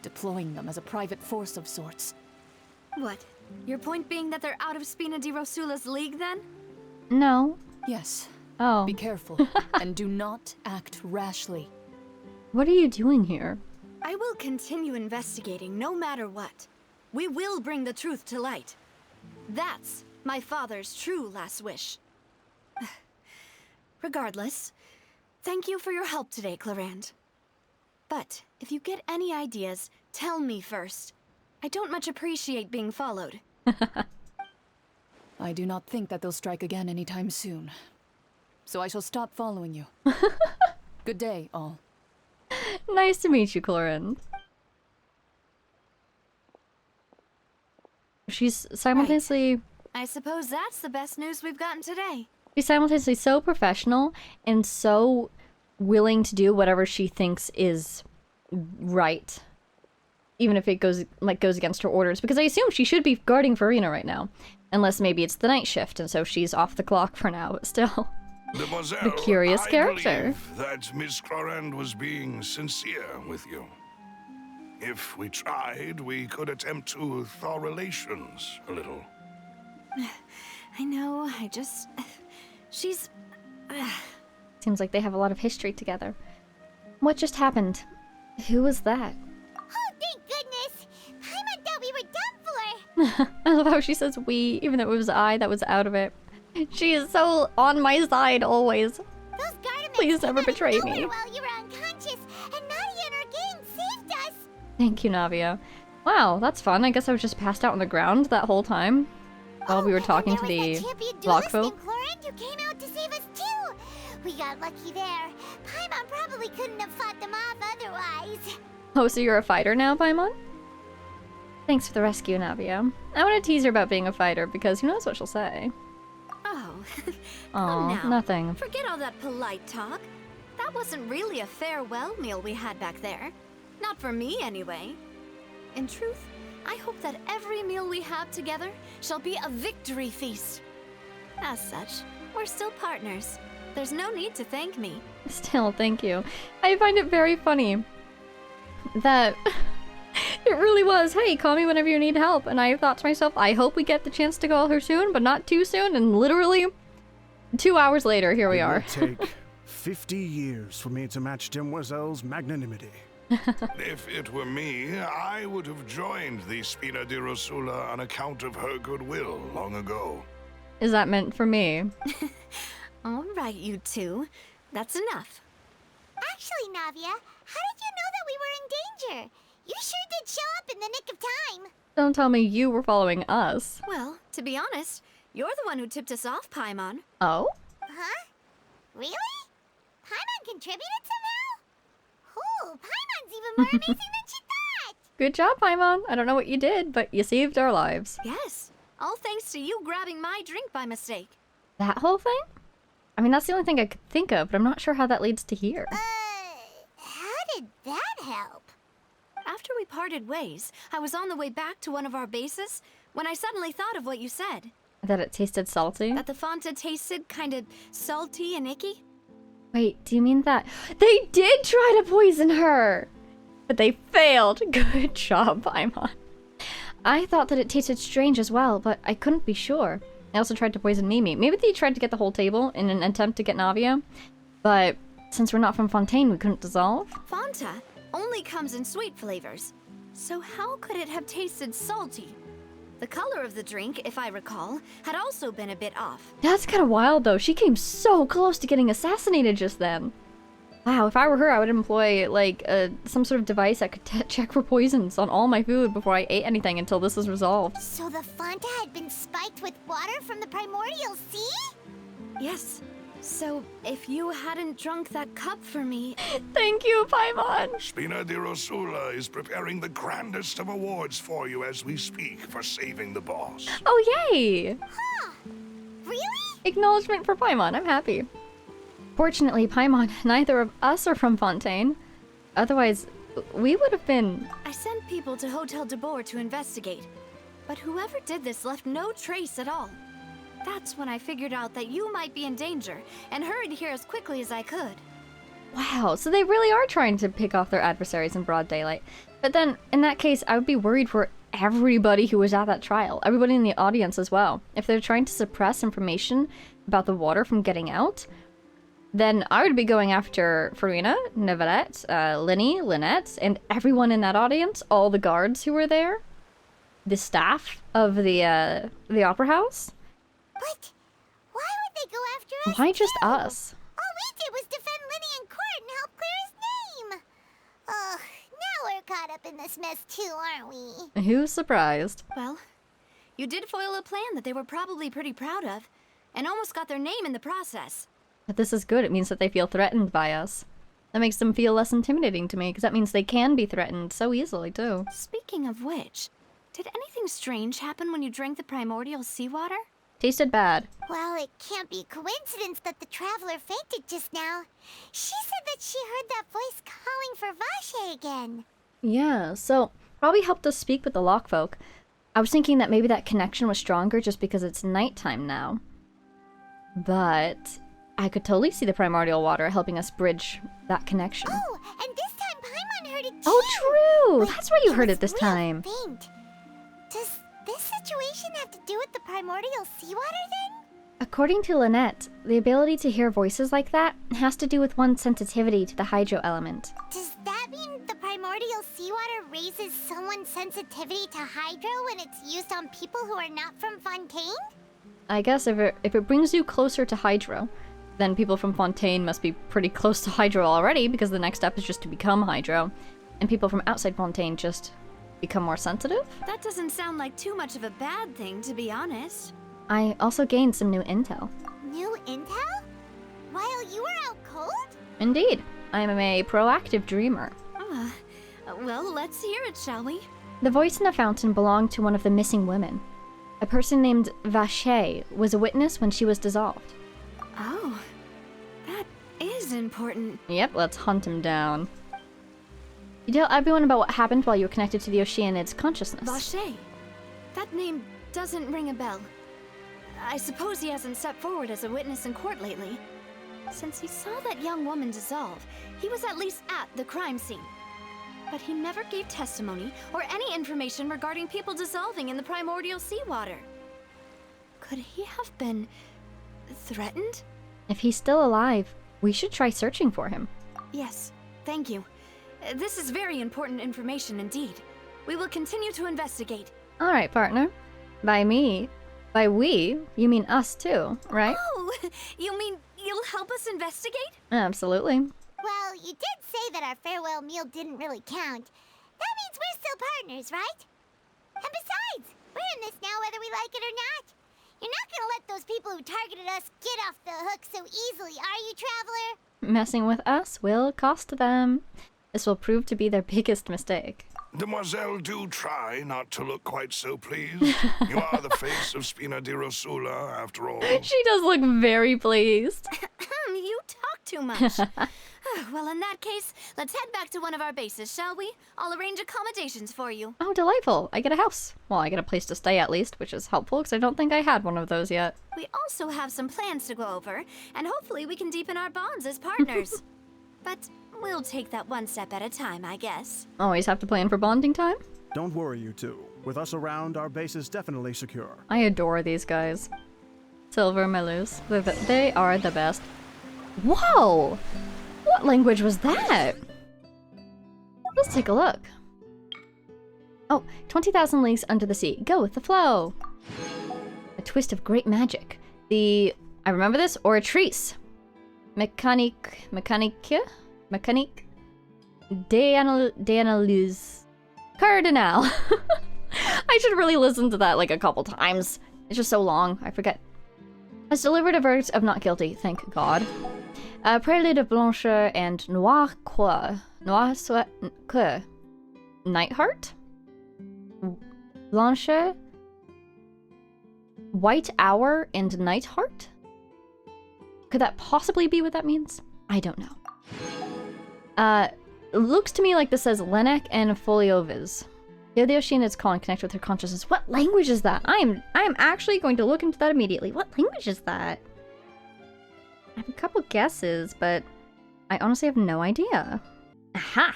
Speaker 2: deploying them as a private force of sorts.
Speaker 5: What? Your point being that they're out of Spina di Rosula's league, then?
Speaker 1: No.
Speaker 2: Yes.
Speaker 1: Oh.
Speaker 2: Be careful, and do not act rashly.
Speaker 1: What are you doing here?
Speaker 5: I will continue investigating no matter what. We will bring the truth to light. That's my father's true last wish. Regardless, thank you for your help today, Clorand. But if you get any ideas, tell me first. I don't much appreciate being followed.
Speaker 2: I do not think that they'll strike again anytime soon. So I shall stop following you. Good day, all.
Speaker 1: Nice to meet you, Clorin. She's simultaneously...
Speaker 5: I suppose that's the best news we've gotten today.
Speaker 1: She's simultaneously so professional and so willing to do whatever she thinks is right. Even if it goes against her orders. Because I assume she should be guarding Farina right now. Unless maybe it's the night shift and so she's off the clock for now, but still.
Speaker 4: Mademoiselle,
Speaker 1: The curious
Speaker 4: I
Speaker 1: character.
Speaker 4: believe that Miss Clorand was being sincere with you. If we tried, we could attempt to thaw relations a little.
Speaker 5: I know, she's...
Speaker 1: Seems like they have a lot of history together. What just happened? Who was that?
Speaker 3: Oh, thank goodness! Paimon thought we were done for!
Speaker 1: I love how she says we, even though it was I that was out of it. She is so on my side always.
Speaker 3: Those Gardemeks
Speaker 1: Please never
Speaker 3: came out of
Speaker 1: betray me.
Speaker 3: nowhere while you were unconscious, and Nadia and her gang saved us!
Speaker 1: Thank you, Navia. Wow, that's fun. I guess I was just passed out on the ground that whole time while we were talking to the block folk.
Speaker 3: Clorand who came out to save us too! We got lucky there. Paimon probably couldn't have fought them off otherwise.
Speaker 1: Oh, so you're a fighter now, Paimon? Thanks for the rescue, Navia. I want to tease her about being a fighter because who knows what she'll say.
Speaker 5: Oh,
Speaker 1: Aw,
Speaker 5: now.
Speaker 1: nothing.
Speaker 5: Forget all that polite talk. That wasn't really a farewell meal we had back there. Not for me, anyway. In truth, I hope that every meal we have together shall be a victory feast. As such, we're still partners. There's no need to thank me.
Speaker 1: Still, thank you. I find it very funny that it really was, hey, call me whenever you need help. And I thought to myself, I hope we get the chance to call her soon, but not too soon. And literally 2 hours later, here we are.
Speaker 7: It will take 50 years for me to match Demoiselle's magnanimity.
Speaker 4: If it were me, I would have joined the Spina di Rosula on account of her goodwill long ago.
Speaker 1: Is that meant for me?
Speaker 5: All right, you two. That's enough.
Speaker 3: Actually, Navia, how did you know that we were in danger? You sure did show up in the nick of time.
Speaker 1: Don't tell me you were following us.
Speaker 5: Well, to be honest, you're the one who tipped us off, Paimon.
Speaker 1: Oh?
Speaker 3: Huh? Really? Paimon contributed somehow? Ooh, Paimon's even more amazing than she thought!
Speaker 1: Good job, Paimon. I don't know what you did, but you saved our lives.
Speaker 5: Yes, all thanks to you grabbing my drink by mistake.
Speaker 1: That whole thing? I mean, that's the only thing I could think of, but I'm not sure how that leads to here.
Speaker 3: How did that help?
Speaker 5: After we parted ways, I was on the way back to one of our bases when I suddenly thought of what you said.
Speaker 1: That it tasted salty?
Speaker 5: That the Fanta tasted kind of salty and icky.
Speaker 1: Wait, do you mean that? They did try to poison her! But they failed. Good job, Paimon. I thought that it tasted strange as well, but I couldn't be sure. They also tried to poison Mimi. Maybe they tried to get the whole table in an attempt to get Navia. But since we're not from Fontaine, we couldn't dissolve.
Speaker 5: Fanta only comes in sweet flavors. So how could it have tasted salty? The color of the drink, if I recall, had also been a bit off.
Speaker 1: That's kind of wild, though. She came so close to getting assassinated just then. Wow, if I were her, I would employ, like, some sort of device that could check for poisons on all my food before I ate anything until this is resolved.
Speaker 3: So the Fanta had been spiked with water from the primordial sea?
Speaker 5: Yes. So, if you hadn't drunk that cup for me...
Speaker 1: Thank you, Paimon!
Speaker 4: Spina di Rosula is preparing the grandest of awards for you as we speak for saving the boss.
Speaker 1: Oh, yay!
Speaker 3: Huh. Really?
Speaker 1: Acknowledgement for Paimon, I'm happy. Fortunately, Paimon, neither of us are from Fontaine. Otherwise, we would have been...
Speaker 5: I sent people to Hotel de Boer to investigate, but whoever did this left no trace at all. That's when I figured out that you might be in danger, and hurried here as quickly as I could.
Speaker 1: Wow, so they really are trying to pick off their adversaries in broad daylight. But then, in that case, I would be worried for everybody who was at that trial. Everybody in the audience as well. If they're trying to suppress information about the water from getting out, then I would be going after Farina, Neverette, Linny, Lynette, and everyone in that audience, all the guards who were there, the staff of the opera house.
Speaker 3: But why would they go after us?
Speaker 1: Why just
Speaker 3: too?
Speaker 1: us?
Speaker 3: All we did was defend Linny in court and help clear his name. Ugh, now we're caught up in this mess too, aren't we?
Speaker 1: Who's surprised?
Speaker 5: Well, you did foil a plan that they were probably pretty proud of, and almost got their name in the process.
Speaker 1: But this is good. It means that they feel threatened by us. That makes them feel less intimidating to me, because that means they can be threatened so easily, too.
Speaker 5: Speaking of which, did anything strange happen when you drank the primordial seawater?
Speaker 1: Tasted bad.
Speaker 3: Well, it can't be coincidence that the traveler fainted just now. She said that she heard that voice calling for Vache again.
Speaker 1: Yeah, so probably helped us speak with the Lockfolk. I was thinking that maybe that connection was stronger just because it's nighttime now. But I could totally see the primordial water helping us bridge that connection.
Speaker 3: Oh, and this time Paimon heard it too.
Speaker 1: Oh, true!
Speaker 3: But
Speaker 1: That's why you heard
Speaker 3: was
Speaker 1: it this
Speaker 3: real
Speaker 1: time.
Speaker 3: Faint. Does this situation have to do with the primordial seawater then?
Speaker 1: According to Lynette, the ability to hear voices like that has to do with one's sensitivity to the hydro element.
Speaker 3: Does that mean the primordial seawater raises someone's sensitivity to hydro when it's used on people who are not from Fontaine?
Speaker 1: I guess if it brings you closer to hydro, then people from Fontaine must be pretty close to hydro already, because the next step is just to become hydro, and people from outside Fontaine just become more sensitive?
Speaker 5: That doesn't sound like too much of a bad thing, to be honest.
Speaker 1: I also gained some new intel.
Speaker 3: New intel? While you were out cold?
Speaker 1: Indeed, I am a proactive dreamer.
Speaker 5: Well, let's hear it, shall we?
Speaker 1: The voice in the fountain belonged to one of the missing women. A person named Vache was a witness when she was dissolved.
Speaker 5: Oh, that is important.
Speaker 1: Yep, let's hunt him down. You tell everyone about what happened while you were connected to the Oceanid's consciousness.
Speaker 5: Vache. That name doesn't ring a bell. I suppose he hasn't stepped forward as a witness in court lately. Since he saw that young woman dissolve, he was at least at the crime scene. But he never gave testimony or any information regarding people dissolving in the primordial seawater. Could he have been threatened?
Speaker 1: If he's still alive, we should try searching for him.
Speaker 5: Yes, thank you. This is very important information indeed. We will continue to investigate.
Speaker 1: Alright, partner. By we, you mean us too, right?
Speaker 5: Oh, you mean you'll help us investigate?
Speaker 1: Absolutely.
Speaker 3: Well, you did say that our farewell meal didn't really count. That means we're still partners, right? And besides, we're in this now whether we like it or not. You're not gonna let those people who targeted us get off the hook so easily, are you, Traveler?
Speaker 1: Messing with us will cost them. This will prove to be their biggest mistake.
Speaker 4: Demoiselle, do try not to look quite so pleased. You are the face of Spina di Rosula, after all.
Speaker 1: She does look very pleased.
Speaker 5: You talk too much. Well, in that case, let's head back to one of our bases, shall we? I'll arrange accommodations for you.
Speaker 1: Oh, delightful. I get a house. Well, I get a place to stay at least, which is helpful because I don't think I had one of those yet.
Speaker 5: We also have some plans to go over, and hopefully we can deepen our bonds as partners. But we'll take that one step at a time, I guess.
Speaker 1: Always have to plan for bonding time?
Speaker 7: Don't worry, you two. With us around, our base is definitely secure.
Speaker 1: I adore these guys. Silver Melus. They are the best. Whoa! What language was that? Let's take a look. Oh, 20,000 leagues under the sea. Go with the flow. A twist of great magic. I remember this? Oratrice. Mécanique d'analyse. Cardinal. I should really listen to that like a couple times. It's just so long, I forget. Has delivered a verdict of not guilty, thank God. Prelude of Blanche and Noir Quoi? Nightheart? Blanche? White Hour and Nightheart? Could that possibly be what that means? I don't know. It looks to me like this says Lenek and Folioviz. Yodoshin is calling connect with her consciousness. What language is that? I am actually going to look into that immediately. What language is that? I have a couple guesses, but I honestly have no idea. Aha!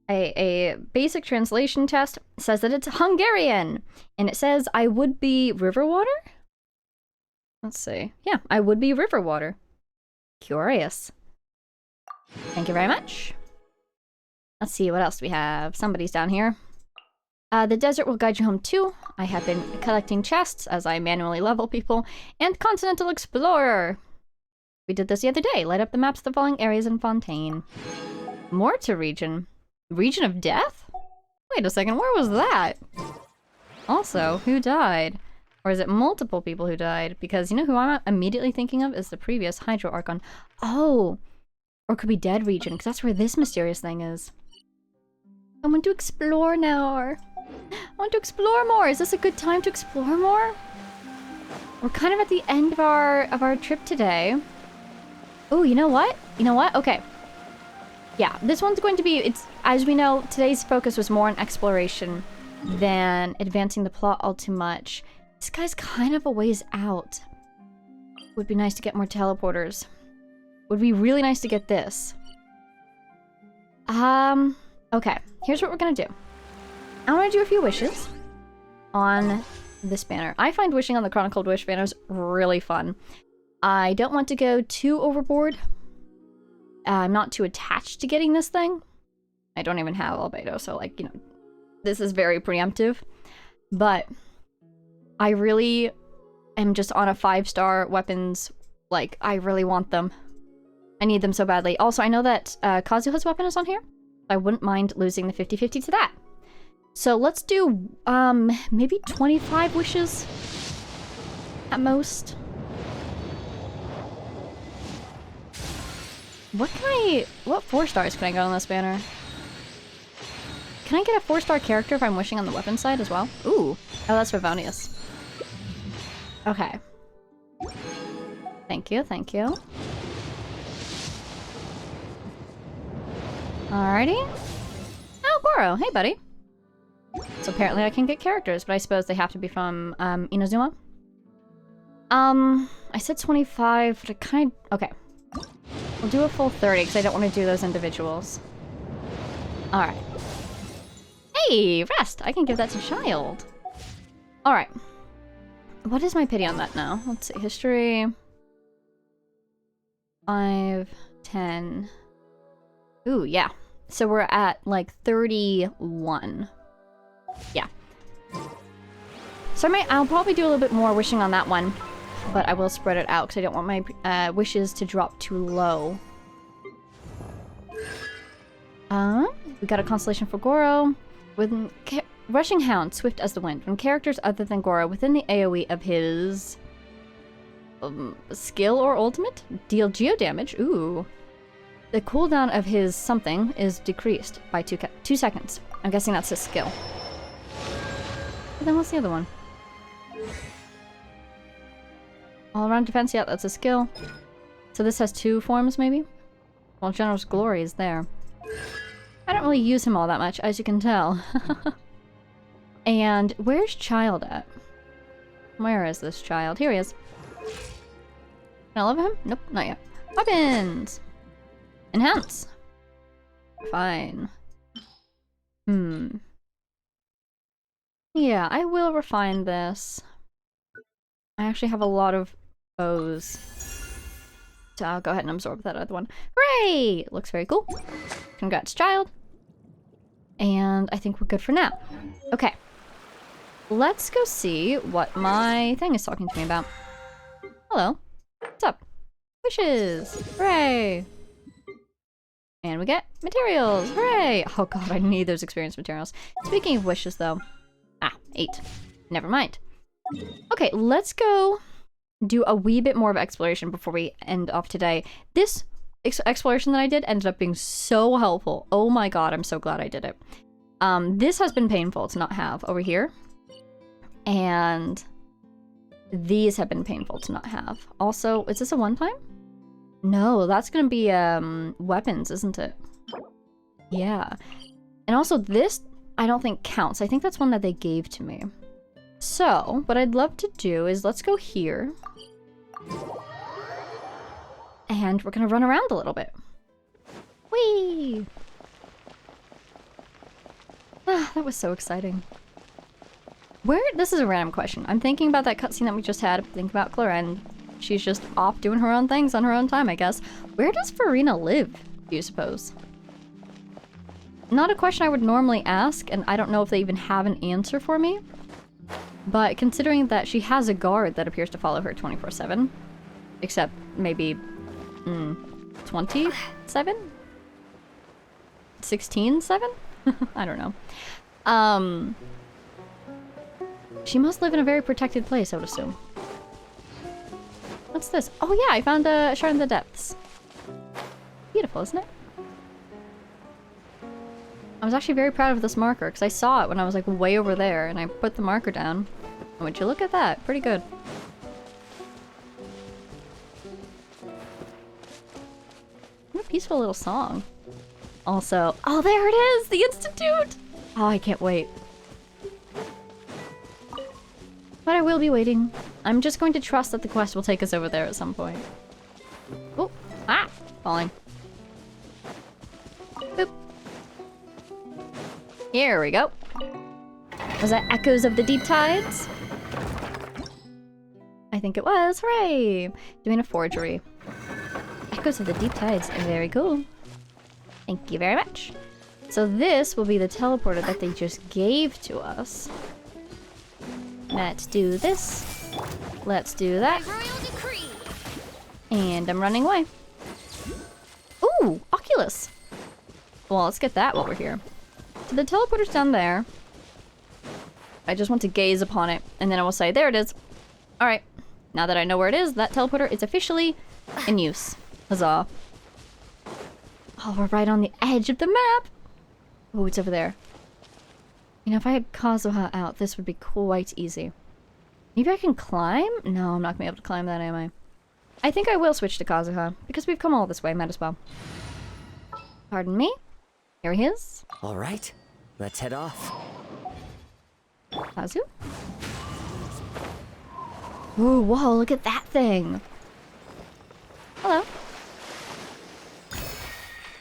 Speaker 1: A basic translation test says that it's Hungarian, and it says I would be river water? Let's see. Yeah, I would be river water. Curious. Thank you very much. Let's see, what else do we have? Somebody's down here. The desert will guide you home too. I have been collecting chests as I manually level people. And Continental Explorer. We did this the other day. Light up the maps of the following areas in Fontaine. More to region. Region of Death? Wait a second, where was that? Also, who died? Or is it multiple people who died? Because you know who I'm immediately thinking of is the previous Hydro Archon. Oh! Or it could be Dead Region, because that's where this mysterious thing is. I want to explore now. I want to explore more. Is this a good time to explore more? We're kind of at the end of our trip today. Oh, you know what? You know what? Okay. Yeah, this one's going to be, it's, as we know, today's focus was more on exploration than advancing the plot all too much. This guy's kind of a ways out. Would be nice to get more teleporters. Would be really nice to get this. Okay, here's what we're gonna do. I want to do a few wishes on this banner. I find wishing on the Chronicled Wish banners really fun. I don't want to go too overboard. I'm not too attached to getting this thing. I don't even have Albedo, so like, you know, this is very preemptive. But I really am just on a 5-star weapons, like, I really want them. I need them so badly. Also, I know that Kazuha's weapon is on here. I wouldn't mind losing the 50-50 to that. So let's do, maybe 25 wishes at most. What 4 stars can I get on this banner? Can I get a 4-star character if I'm wishing on the weapon side as well? Ooh. Oh, that's Favonius. Okay. Thank you, thank you. Alrighty. Oh, Goro. Hey, buddy. So apparently I can get characters, but I suppose they have to be from, Inazuma. I said 25, but I kind of... Okay. We'll do a full 30, because I don't want to do those individuals. Alright. Hey, rest! I can give that to Child. Alright. What is my pity on that now? Let's see. History... 5, 10... Ooh, yeah. So we're at, like, 31. Yeah. So I'll probably do a little bit more wishing on that one. But I will spread it out, because I don't want my wishes to drop too low. We got a constellation for Goro. Rushing Hound, swift as the wind. When characters other than Gora within the AoE of his skill or ultimate deal geo damage. Ooh. The cooldown of his something is decreased by 2 seconds. I'm guessing that's his skill. But then what's the other one? All around defense, yeah, that's a skill. So this has 2 forms, maybe? Well, Generous Glory is there. I don't really use him all that much, as you can tell. And where's Child at? Where is this child? Here he is. Can I love him? Nope, not yet. Weapons! Enhance! Fine. Yeah, I will refine this. I actually have a lot of bows. So I'll go ahead and absorb that other one. Hooray! It looks very cool. Congrats, child. And I think we're good for now. Okay. Let's go see what my thing is talking to me about. Hello. What's up? Wishes! Hooray! And we get materials! Hooray! Oh god, I need those experience materials. Speaking of wishes, though. 8. Never mind. Okay, let's go do a wee bit more of exploration before we end off today. This exploration that I did ended up being so helpful. Oh my god, I'm so glad I did it. This has been painful to not have over here. And these have been painful to not have. Also, is this a one-time? No, that's gonna be weapons, isn't it? Yeah. And also this, I don't think counts. I think that's one that they gave to me. So, what I'd love to do is let's go here. And we're gonna run around a little bit. Whee! Ah, that was so exciting. This is a random question. I'm thinking about that cutscene that we just had. Think about Clorinde. She's just off doing her own things on her own time, I guess. Where does Farina live, do you suppose? Not a question I would normally ask, and I don't know if they even have an answer for me. But considering that she has a guard that appears to follow her 24/7, except maybe 27? 16/7? I don't know. She must live in a very protected place, I would assume. What's this? Oh yeah, I found a shard in the depths. Beautiful, isn't it? I was actually very proud of this marker because I saw it when I was like way over there and I put the marker down. And would you look at that? Pretty good. What a peaceful little song. Also, oh there it is! The Institute! Oh, I can't wait. But I will be waiting. I'm just going to trust that the quest will take us over there at some point. Oh, falling. Boop. Here we go. Was that Echoes of the Deep Tides? I think it was. Hooray! Doing a forgery. Echoes of the Deep Tides. Very cool. Thank you very much. So this will be the teleporter that they just gave to us. Let's do this. Let's do that. And I'm running away. Ooh, Oculus. Well, let's get that while we're here. So the teleporter's down there. I just want to gaze upon it, and then I will say, there it is. Alright, now that I know where it is, that teleporter is officially in use. Huzzah. Oh, we're right on the edge of the map. Oh, it's over there. You know, if I had Kazuha out, this would be quite easy. Maybe I can climb? No, I'm not gonna be able to climb that, am I? I think I will switch to Kazuha, because we've come all this way, might as well. Pardon me? Here he is.
Speaker 8: Alright, let's head off.
Speaker 1: Kazu? Ooh, whoa, look at that thing! Hello.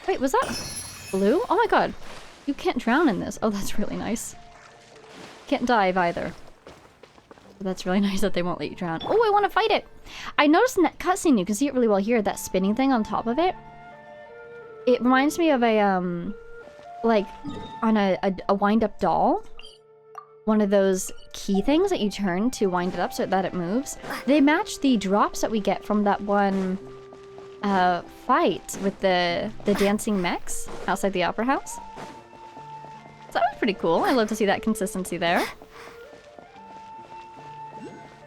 Speaker 1: Wait, was that blue? Oh my god. You can't drown in this. Oh, that's really nice. Can't dive either. That's really nice that they won't let you drown. Oh, I want to fight it! I noticed in that cutscene, you can see it really well here, that spinning thing on top of it. It reminds me of a, like, on a wind-up doll. One of those key things that you turn to wind it up so that it moves. They match the drops that we get from that one, fight with the dancing mechs outside the opera house. So that was pretty cool. I love to see that consistency there.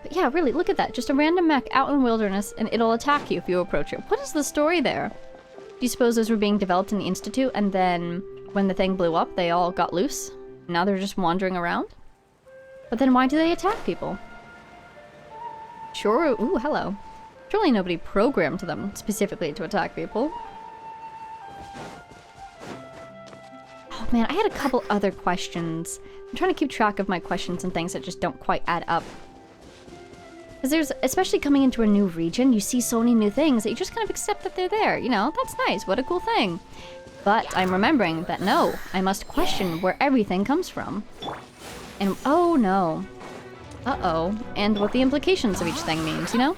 Speaker 1: But yeah, really, look at that. Just a random mech out in the wilderness, and it'll attack you if you approach it. What is the story there? Do you suppose those were being developed in the Institute, and then when the thing blew up, they all got loose? Now they're just wandering around? But then why do they attack people? Sure, ooh, hello. Surely nobody programmed them specifically to attack people. Oh man, I had a couple other questions. I'm trying to keep track of my questions and things that just don't quite add up. Because there's, especially coming into a new region, you see so many new things that you just kind of accept that they're there. You know, that's nice, what a cool thing. But I'm remembering that no, I must question where everything comes from. And oh no. Uh-oh. And what the implications of each thing means, you know?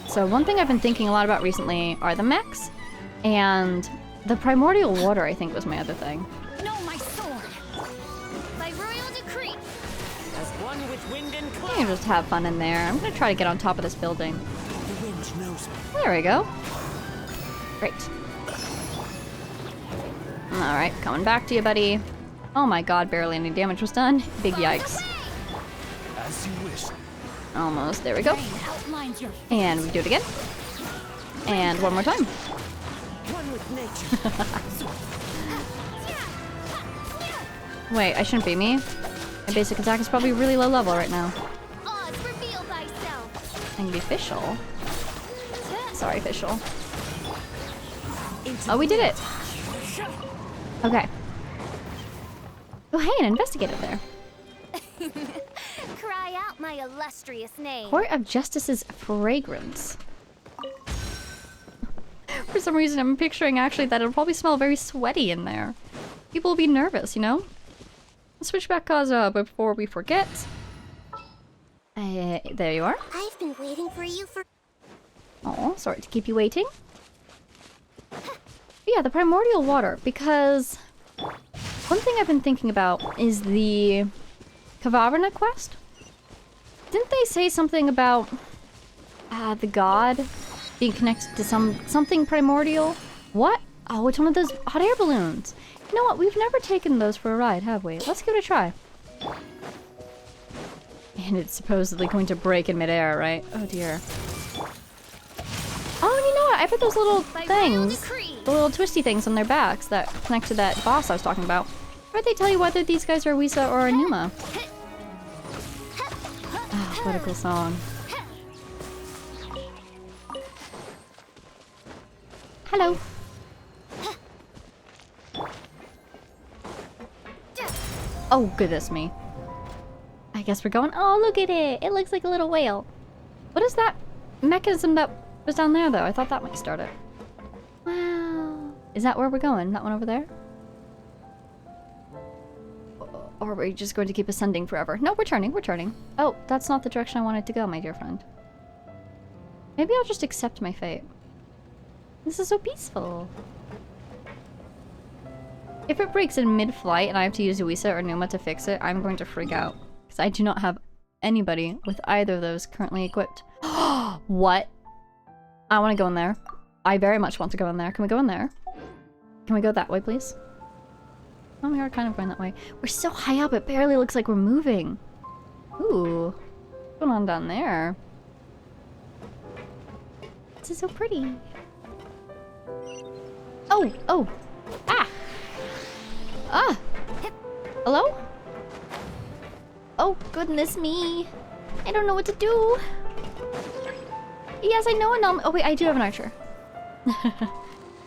Speaker 1: So one thing I've been thinking a lot about recently are the mechs, and the primordial water, I think, was my other thing.
Speaker 5: No, my sword. By royal decree.
Speaker 8: As one with wind and
Speaker 1: I can just have fun in there. I'm gonna try to get on top of this building.
Speaker 8: The wind knows me.
Speaker 1: There we go. Great. Alright, coming back to you, buddy. Oh my god, barely any damage was done. Big yikes.
Speaker 4: As you wish.
Speaker 1: Almost. There we go. And we do it again. And one more time.
Speaker 8: One with nature.
Speaker 1: Wait, I shouldn't be me. My basic attack is probably really low level right now. I can be Fischl. Sorry, Fischl. Oh, we did it! Okay. Oh, hey, an investigator there.
Speaker 3: Cry out my illustrious name.
Speaker 1: Court of Justice's Fragrance. For some reason, I'm picturing actually that it'll probably smell very sweaty in there. People will be nervous, you know? Let's switch back before we forget. There you are.
Speaker 3: I've been waiting for you for...
Speaker 1: Oh, sorry to keep you waiting. But yeah, the primordial water, because one thing I've been thinking about is the Kavarna quest. Didn't they say something about the god being connected to something primordial? What? Oh, it's one of those hot air balloons. You know what? We've never taken those for a ride, have we? Let's give it a try. And it's supposedly going to break in midair, right? Oh dear. Oh, and you know what? I bet those little things, the little twisty things on their backs that connect to that boss I was talking about, I bet they tell you whether these guys are Wisa or a Numa. Oh, what a cool song. Hello. Oh, goodness me. I guess we're going... Oh, look at it! It looks like a little whale. What is that mechanism that was down there, though? I thought that might start it. Wow. Is that where we're going? That one over there? Or are we just going to keep ascending forever? No, we're turning, we're turning. Oh, that's not the direction I wanted to go, my dear friend. Maybe I'll just accept my fate. This is so peaceful. If it breaks in mid-flight and I have to use Wisa or Numa to fix it, I'm going to freak out. Because I do not have anybody with either of those currently equipped. What? I want to go in there. I very much want to go in there. Can we go in there? Can we go that way, please? Oh, we are kind of going that way. We're so high up, it barely looks like we're moving. Ooh. What's going on down there? This is so pretty. Oh! Oh! Ah! Ah! Hello? Oh, goodness me. I don't know what to do. Yes, I know an Oh, wait, I do have an archer.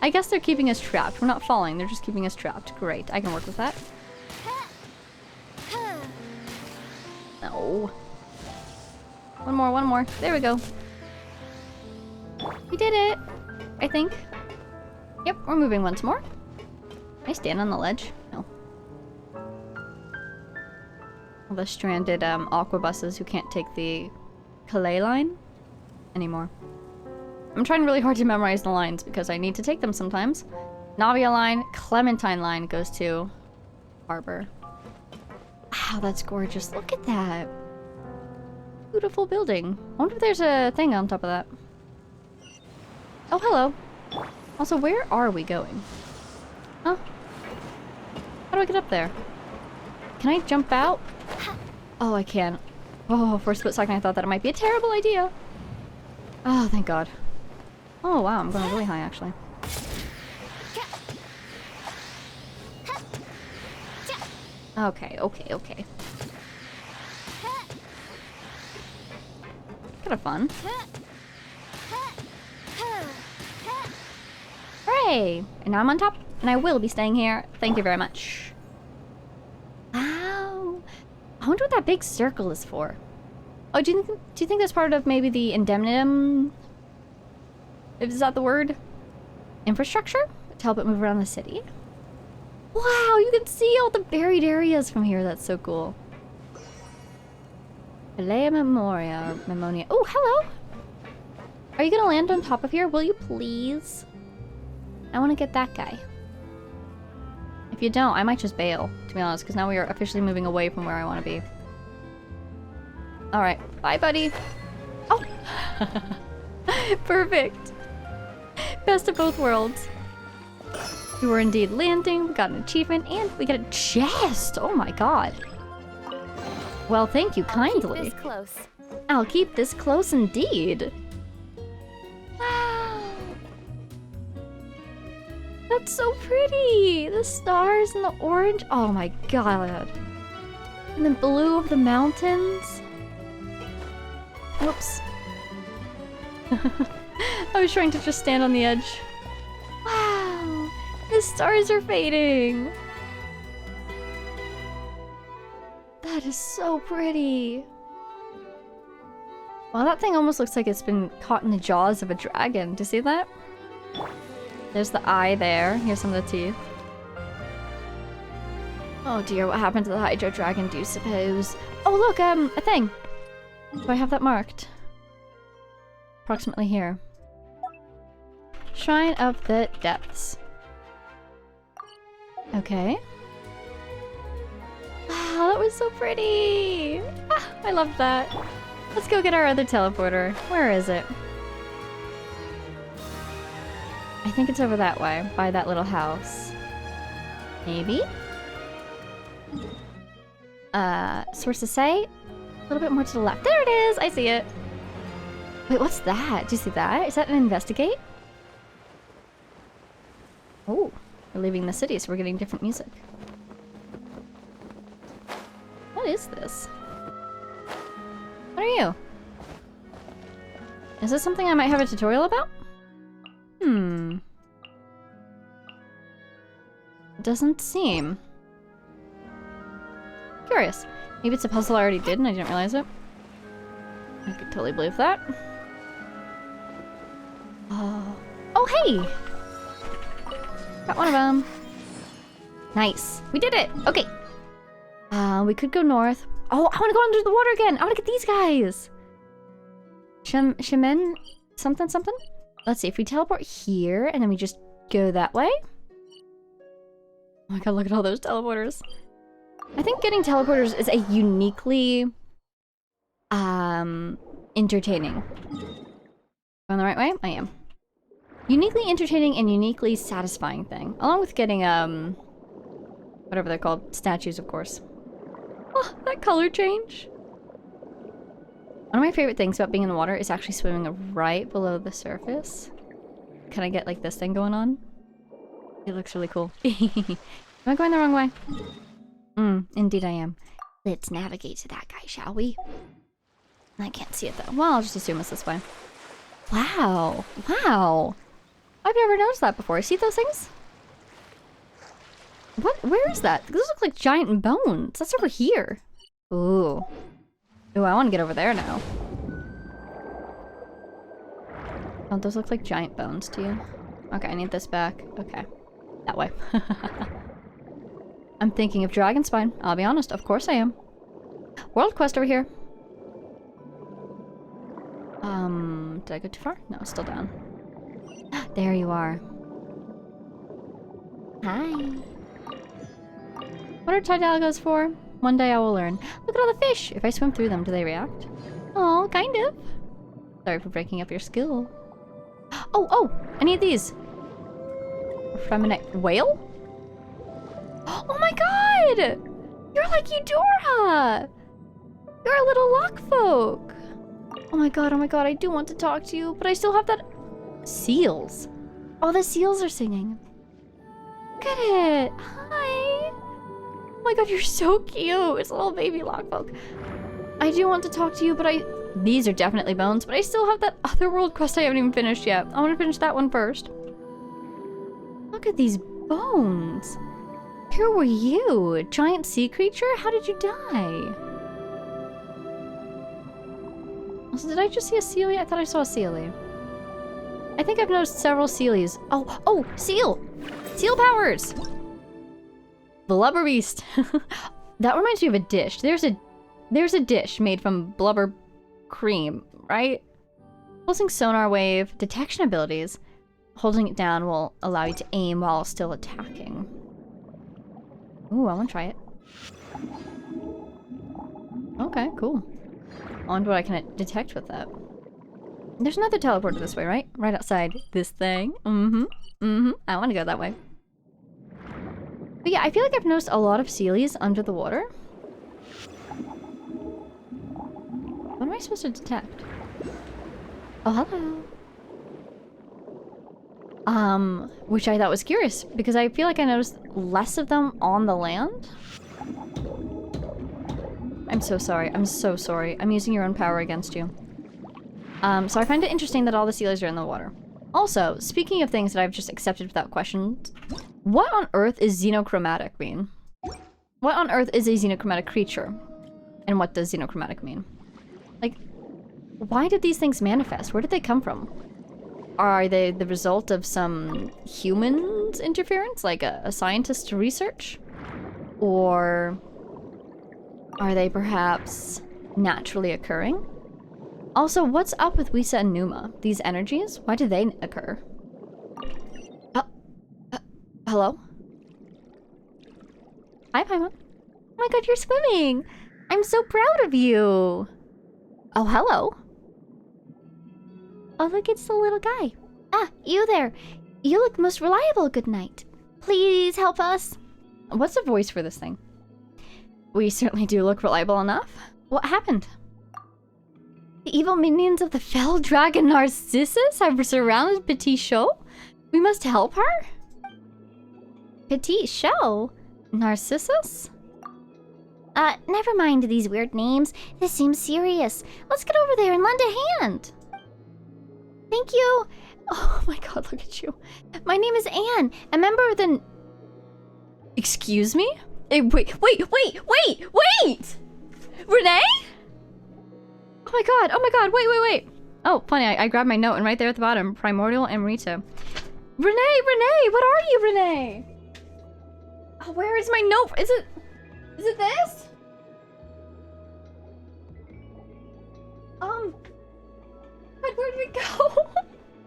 Speaker 1: I guess they're keeping us trapped. We're not falling, they're just keeping us trapped. Great, I can work with that. No. One more. There we go. We did it! I think. Yep, we're moving once more. Can I stand on the ledge? No. All the stranded aqua buses who can't take the Calais line anymore. I'm trying really hard to memorize the lines because I need to take them sometimes. Navia line, Clementine line goes to Harbor. Wow, that's gorgeous. Look at that. Beautiful building. I wonder if there's a thing on top of that. Oh, hello. Also, where are we going? Huh? How do I get up there? Can I jump out? Oh, I can. Oh, for a split second I thought that it might be a terrible idea. Oh, thank God. Oh, wow, I'm going really high, actually. Okay, okay, okay. Kind of fun. Hooray! And now I'm on top, and I will be staying here. Thank you very much. Wow. I wonder what that big circle is for. Oh, do you think that's part of maybe the indemnitum? Is that the word? Infrastructure? To help it move around the city? Wow, you can see all the buried areas from here. That's so cool. Alea Memoria. Memonia. Oh, hello! Are you gonna land on top of here? Will you please? I want to get that guy. If you don't, I might just bail, to be honest, because now we are officially moving away from where I want to be. Alright, bye, buddy. Oh! Perfect. Best of both worlds. We were indeed landing, we got an achievement, and we got a chest! Oh my god. Well, thank you kindly.
Speaker 3: I'll keep this close.
Speaker 1: I'll keep this close indeed. Wow. That's so pretty! The stars and the orange. Oh my god. And the blue of the mountains. Oops. I was trying to just stand on the edge. Wow. The stars are fading. That is so pretty. Wow, that thing almost looks like it's been caught in the jaws of a dragon. Do you see that? There's the eye there. Here's some of the teeth. Oh dear, what happened to the Hydro Dragon, do you suppose? Oh look, a thing! Do I have that marked? Approximately here. Shrine of the Depths. Okay. Wow, that was so pretty! Ah, I love that. Let's go get our other teleporter. Where is it? I think it's over that way, by that little house. Maybe? Sources say? A little bit more to the left. There it is! I see it! Wait, what's that? Do you see that? Is that an investigate? Oh, we're leaving the city, so we're getting different music. What is this? What are you? Is this something I might have a tutorial about? Doesn't seem. Curious. Maybe it's a puzzle I already did and I didn't realize it. I could totally believe that. Oh, hey! Got one of them. Nice. We did it! Okay. We could go north. Oh, I want to go under the water again! I want to get these guys! Shemen something something? Let's see, if we teleport here and then we just go that way. Oh my god, look at all those teleporters. I think getting teleporters is a uniquely entertaining. Going the right way? I am. Uniquely entertaining and uniquely satisfying thing. Along with getting whatever they're called. Statues, of course. Oh, that color change. One of my favorite things about being in the water is actually swimming right below the surface. Can I get like this thing going on? It looks really cool. Am I going the wrong way? Indeed I am. Let's navigate to that guy, shall we? I can't see it though. Well, I'll just assume it's this way. Wow. Wow. I've never noticed that before. See those things? What? Where is that? Those look like giant bones. That's over here. Ooh. Ooh, I want to get over there now. Don't those look like giant bones to you? Okay, I need this back. Okay. That way. I'm thinking of Dragon Spine. I'll be honest, of course I am. World quest over here. Did I go too far? No, it's still down. There you are. Hi. What are Tidalgos for? One day I will learn. Look at all the fish! If I swim through them, do they react? Oh, kind of. Sorry for breaking up your skill. Oh, I need these. Fremenite whale? Oh my god! You're like Eudora! You're a little lock folk! Oh my god, I do want to talk to you, but I still have that... Seals. Oh, the seals are singing. Look at it! Hi! Oh my god, you're so cute! It's a little baby lock folk. I do want to talk to you, but these are definitely bones, but I still have that otherworld quest I haven't even finished yet. I want to finish that one first. Look at these bones. Who were you? A giant sea creature? How did you die? Also, did I just see a Sealy? I thought I saw a Sealy. I think I've noticed several Sealies. Oh, seal! Seal powers! Blubber beast. That reminds me of a dish. There's a dish made from blubber cream, right? Pulsing sonar wave, detection abilities. Holding it down will allow you to aim while still attacking. Ooh, I want to try it. Okay, cool. I wonder what I can detect with that. There's another teleporter this way, right? Right outside this thing. I want to go that way. But yeah, I feel like I've noticed a lot of Sealies under the water. What am I supposed to detect? Oh, hello. Which I thought was curious, because I feel like I noticed less of them on the land. I'm so sorry. I'm so sorry. I'm using your own power against you. So I find it interesting that all the Sealies are in the water. Also, speaking of things that I've just accepted without questions, what on earth is xenochromatic mean? What on earth is a xenochromatic creature? And what does xenochromatic mean? Like, why did these things manifest? Where did they come from? Are they the result of some humans' interference, like a scientist's research? Or are they perhaps naturally occurring? Also, what's up with Wisa and Numa? These energies? Why do they occur? Hello? Hi, Paimon. Oh my god, you're swimming! I'm so proud of you! Oh, hello.
Speaker 3: Oh, look, it's the little guy. Ah, you there. You look most reliable, good night. Please help us.
Speaker 1: What's the voice for this thing? We certainly do look reliable enough. What happened? The evil minions of the fell dragon Narcissus have surrounded Petit Show? We must help her?
Speaker 3: Petit Show?
Speaker 1: Narcissus?
Speaker 3: Never mind these weird names. This seems serious. Let's get over there and lend a hand. Thank you.
Speaker 1: Oh my god, look at you.
Speaker 3: My name is Anne, a member of the...
Speaker 1: Excuse me? Wait! Renee? Oh my god, wait. Oh, funny, I grabbed my note and right there at the bottom, Primordial and Rita. Renee, what are you, Renee? Oh, where is my note? Is it this? But where did it go?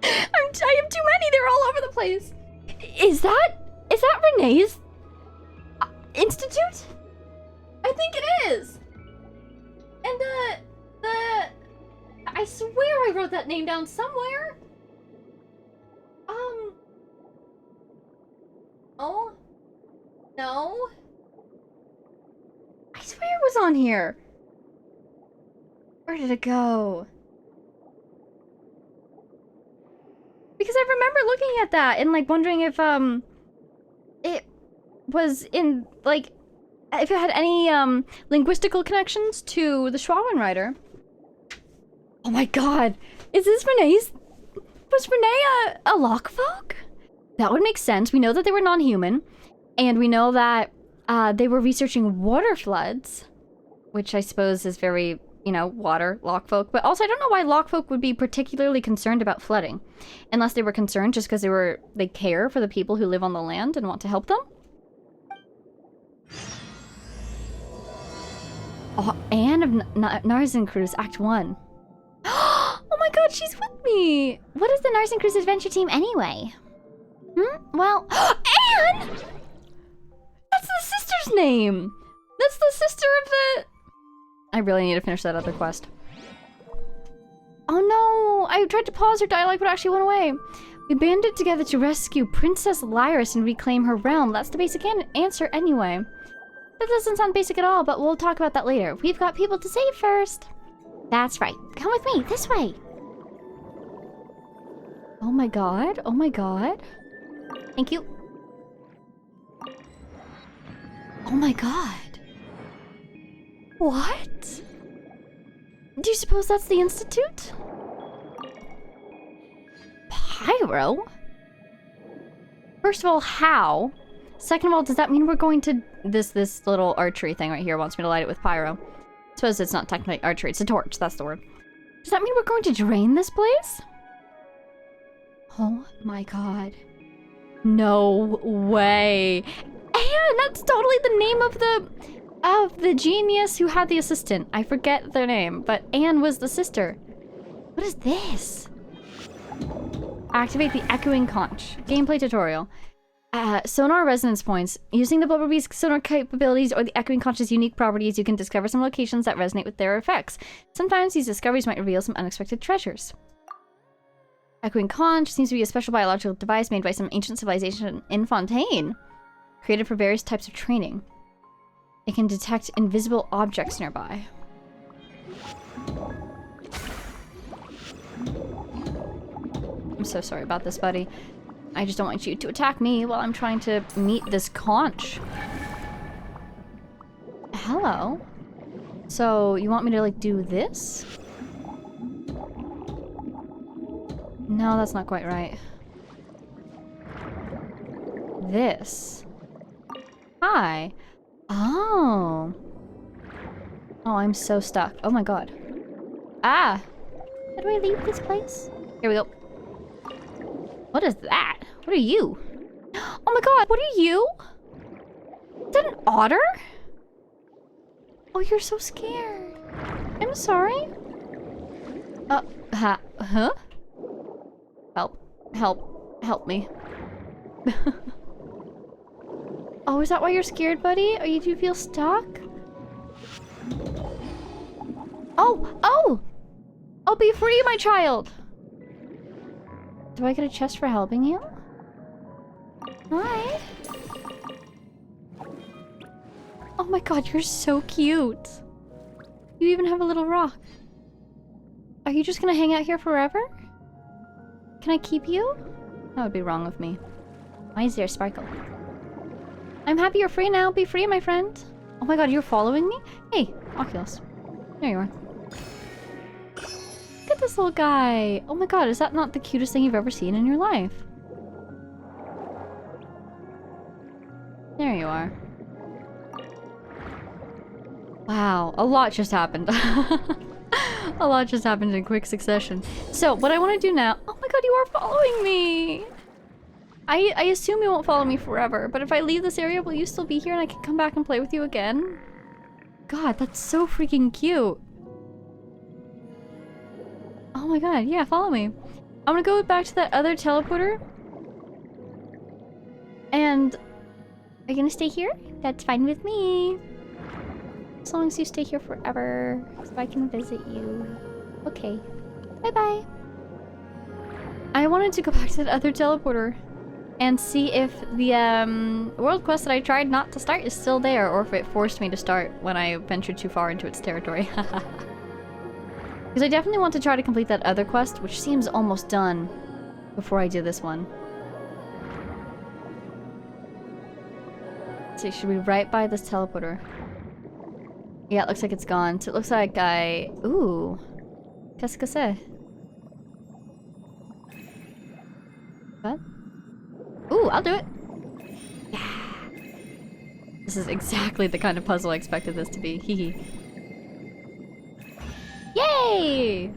Speaker 1: I have too many, they're all over the place. Is that Renee's institute? I think it is. And I swear I wrote that name down somewhere. Oh. No. I swear it was on here. Where did it go? Because I remember looking at that and like wondering if it was in like if it had any linguistical connections to the Schwalben writer. Oh my god. Is this Renee's? Was Renee a Lockfolk? That would make sense. We know that they were non-human. And we know that they were researching water floods. Which I suppose is very, you know, water, Lockfolk. But also I don't know why Lockfolk would be particularly concerned about flooding. Unless they were concerned just because they care for the people who live on the land and want to help them. Oh, Anne of Narzencruz, Act 1. Oh my god, she's with me!
Speaker 3: What is the Narzencruz adventure team anyway? Well...
Speaker 1: Anne! That's the sister's name! That's the sister of the... I really need to finish that other quest. Oh no! I tried to pause her dialogue, but it actually went away. We banded together to rescue Princess Lyris and reclaim her realm. That's the basic answer anyway. That doesn't sound basic at all, but we'll talk about that later. We've got people to save first.
Speaker 3: That's right. Come with me, this way.
Speaker 1: Oh my god. Oh my god.
Speaker 3: Thank you.
Speaker 1: Oh my god. What? Do you suppose that's the Institute? Pyro? First of all, how? Second of all, does that mean we're going to... This little archery thing right here wants me to light it with pyro. I suppose it's not technically archery, it's a torch, that's the word. Does that mean we're going to drain this place? Oh my god. No way. And that's totally the name of the genius who had the assistant. I forget their name, but Anne was the sister. What is this? Activate the echoing conch. Gameplay tutorial. Sonar resonance points. Using the Bumblebee's sonar capabilities or the echoing conch's unique properties, you can discover some locations that resonate with their effects. Sometimes these discoveries might reveal some unexpected treasures. Echoing conch seems to be a special biological device made by some ancient civilization in Fontaine, created for various types of training. It can detect invisible objects nearby. I'm so sorry about this, buddy. I just don't want you to attack me while I'm trying to meet this conch. Hello. So, you want me to, like, do this? No, that's not quite right. This. Hi. Oh. Oh, I'm so stuck. Oh my god. Ah!
Speaker 3: How do I leave this place?
Speaker 1: Here we go. What is that? What are you? Oh my god, what are you? Is that an otter? Oh, you're so scared. I'm sorry. Huh? Help me. Oh, is that why you're scared, buddy? Do you feel stuck? Oh, be free, my child. Do I get a chest for helping you? Hi. Oh my god, you're so cute. You even have a little rock. Are you just gonna hang out here forever? Can I keep you? That would be wrong of me. Why is there a sparkle? I'm happy you're free now. Be free, my friend. Oh my god, you're following me? Hey, Oculus. There you are. Look at this little guy. Oh my god, is that not the cutest thing you've ever seen in your life? There you are. Wow, a lot just happened. A lot just happened in quick succession. So, what I want to do now... Oh my god, you are following me! I assume you won't follow me forever, but if I leave this area, will you still be here and I can come back and play with you again? God, that's so freaking cute. Oh my god, yeah, follow me. I'm gonna go back to that other teleporter. And... Are you gonna stay here? That's fine with me. As long as you stay here forever, so I can visit you. Okay. Bye-bye. I wanted to go back to that other teleporter and see if the world quest that I tried not to start is still there, or if it forced me to start when I ventured too far into its territory. Because I definitely want to try to complete that other quest, which seems almost done, before I do this one. So it should be right by this teleporter. Yeah, it looks like it's gone. So it looks like I... Ooh. Qu'est-ce que c'est? What? Ooh, I'll do it. Yeah. This is exactly the kind of puzzle I expected this to be. Hee hee. Yay!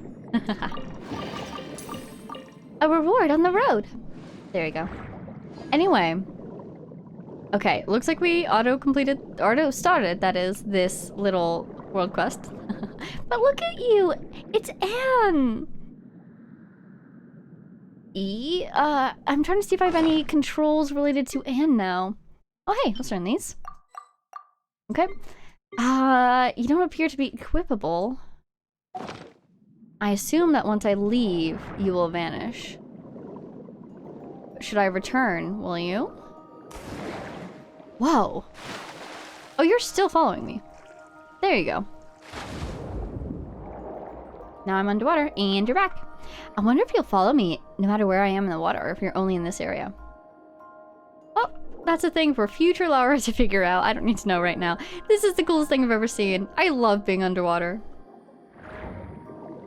Speaker 1: A reward on the road. There you go. Anyway. Okay, looks like we auto-started, that is, this little world quest. But look at you! It's Anne! I'm trying to see if I have any controls related to Anne now. Oh hey, let's learn these. Okay. You don't appear to be equipable. I assume that once I leave, you will vanish. should I return? Will you? Whoa. Oh, you're still following me. There you go. Now I'm underwater, and you're back. I wonder if you'll follow me no matter where I am in the water, or if you're only in this area. Oh, that's a thing for future Laura to figure out. I don't need to know right now. This is the coolest thing I've ever seen. I love being underwater.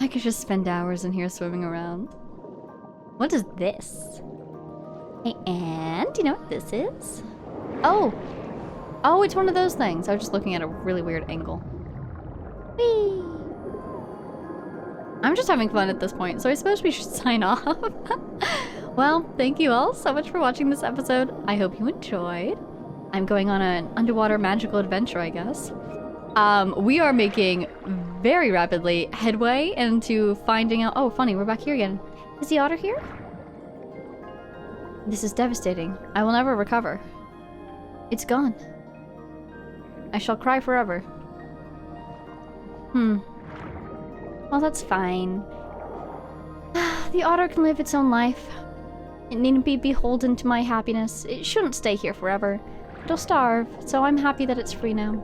Speaker 1: I could just spend hours in here swimming around. What is this? Hey, and do you know what this is? Oh. Oh, it's one of those things. I was just looking at a really weird angle. Whee! I'm just having fun at this point, so I suppose we should sign off. Well, thank you all so much for watching this episode. I hope you enjoyed. I'm going on an underwater magical adventure, I guess. We are making very rapidly headway into finding out— oh, funny, we're back here again. Is the otter here? This is devastating. I will never recover. It's gone. I shall cry forever. Well, that's fine. The otter can live its own life. It needn't be beholden to my happiness. It shouldn't stay here forever. It'll starve, so I'm happy that it's free now.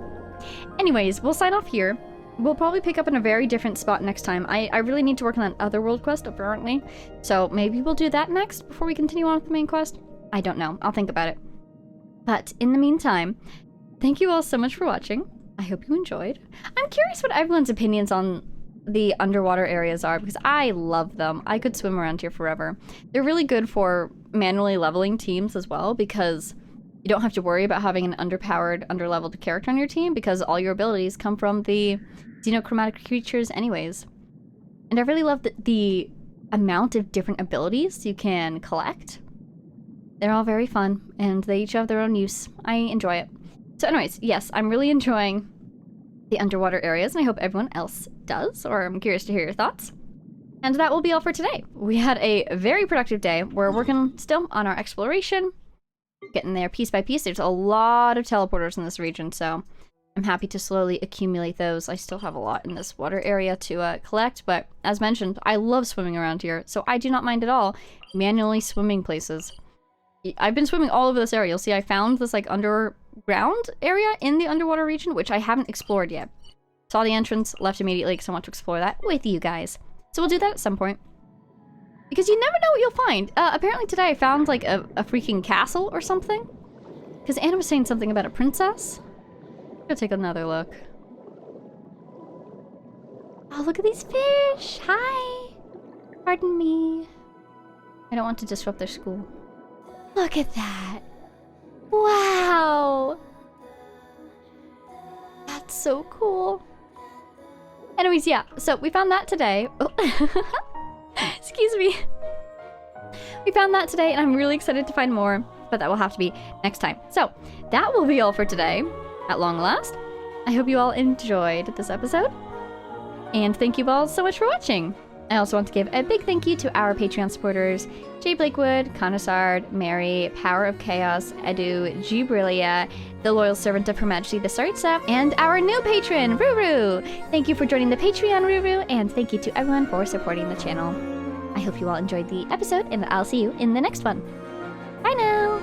Speaker 1: Anyways, we'll sign off here. We'll probably pick up in a very different spot next time. I really need to work on that other world quest, apparently. So maybe we'll do that next before we continue on with the main quest. I don't know. I'll think about it. But in the meantime, thank you all so much for watching. I hope you enjoyed. I'm curious what everyone's opinions on the underwater areas are, because I love them. I could swim around here forever. They're really good for manually leveling teams as well, because you don't have to worry about having an underpowered, underleveled character on your team, because all your abilities come from the xenochromatic creatures anyways. And I really love the amount of different abilities you can collect. They're all very fun, and they each have their own use. I enjoy it. So anyways, yes, I'm really enjoying the underwater areas, and I hope everyone else does, or I'm curious to hear your thoughts. And that will be all for today. We had a very productive day. We're working still on our exploration, getting there piece by piece. There's a lot of teleporters in this region, so I'm happy to slowly accumulate those. I still have a lot in this water area to collect, but as mentioned, I love swimming around here, so I do not mind at all manually swimming places. I've been swimming all over this area. You'll see I found this like underground area in the underwater region, which I haven't explored yet. Saw the entrance, left immediately because I want to explore that with you guys. So we'll do that at some point. Because you never know what you'll find. Apparently today I found like a freaking castle or something. Because Anna was saying something about a princess. Go take another look. Oh, look at these fish! Hi! Pardon me. I don't want to disrupt their school. Look at that! Wow! That's so cool. Anyways, yeah, so we found that today. Oh. Excuse me. We found that today, and I'm really excited to find more, but that will have to be next time. So, that will be all for today, at long last. I hope you all enjoyed this episode, and thank you all so much for watching. I also want to give a big thank you to our Patreon supporters, Jay Blakewood, Conasard, Mary, Power of Chaos, Edu, Gibrilia, the Loyal Servant of Her Majesty the Saritsa, and our new patron, Ruru! Thank you for joining the Patreon, Ruru, and thank you to everyone for supporting the channel. I hope you all enjoyed the episode, and I'll see you in the next one. Bye now!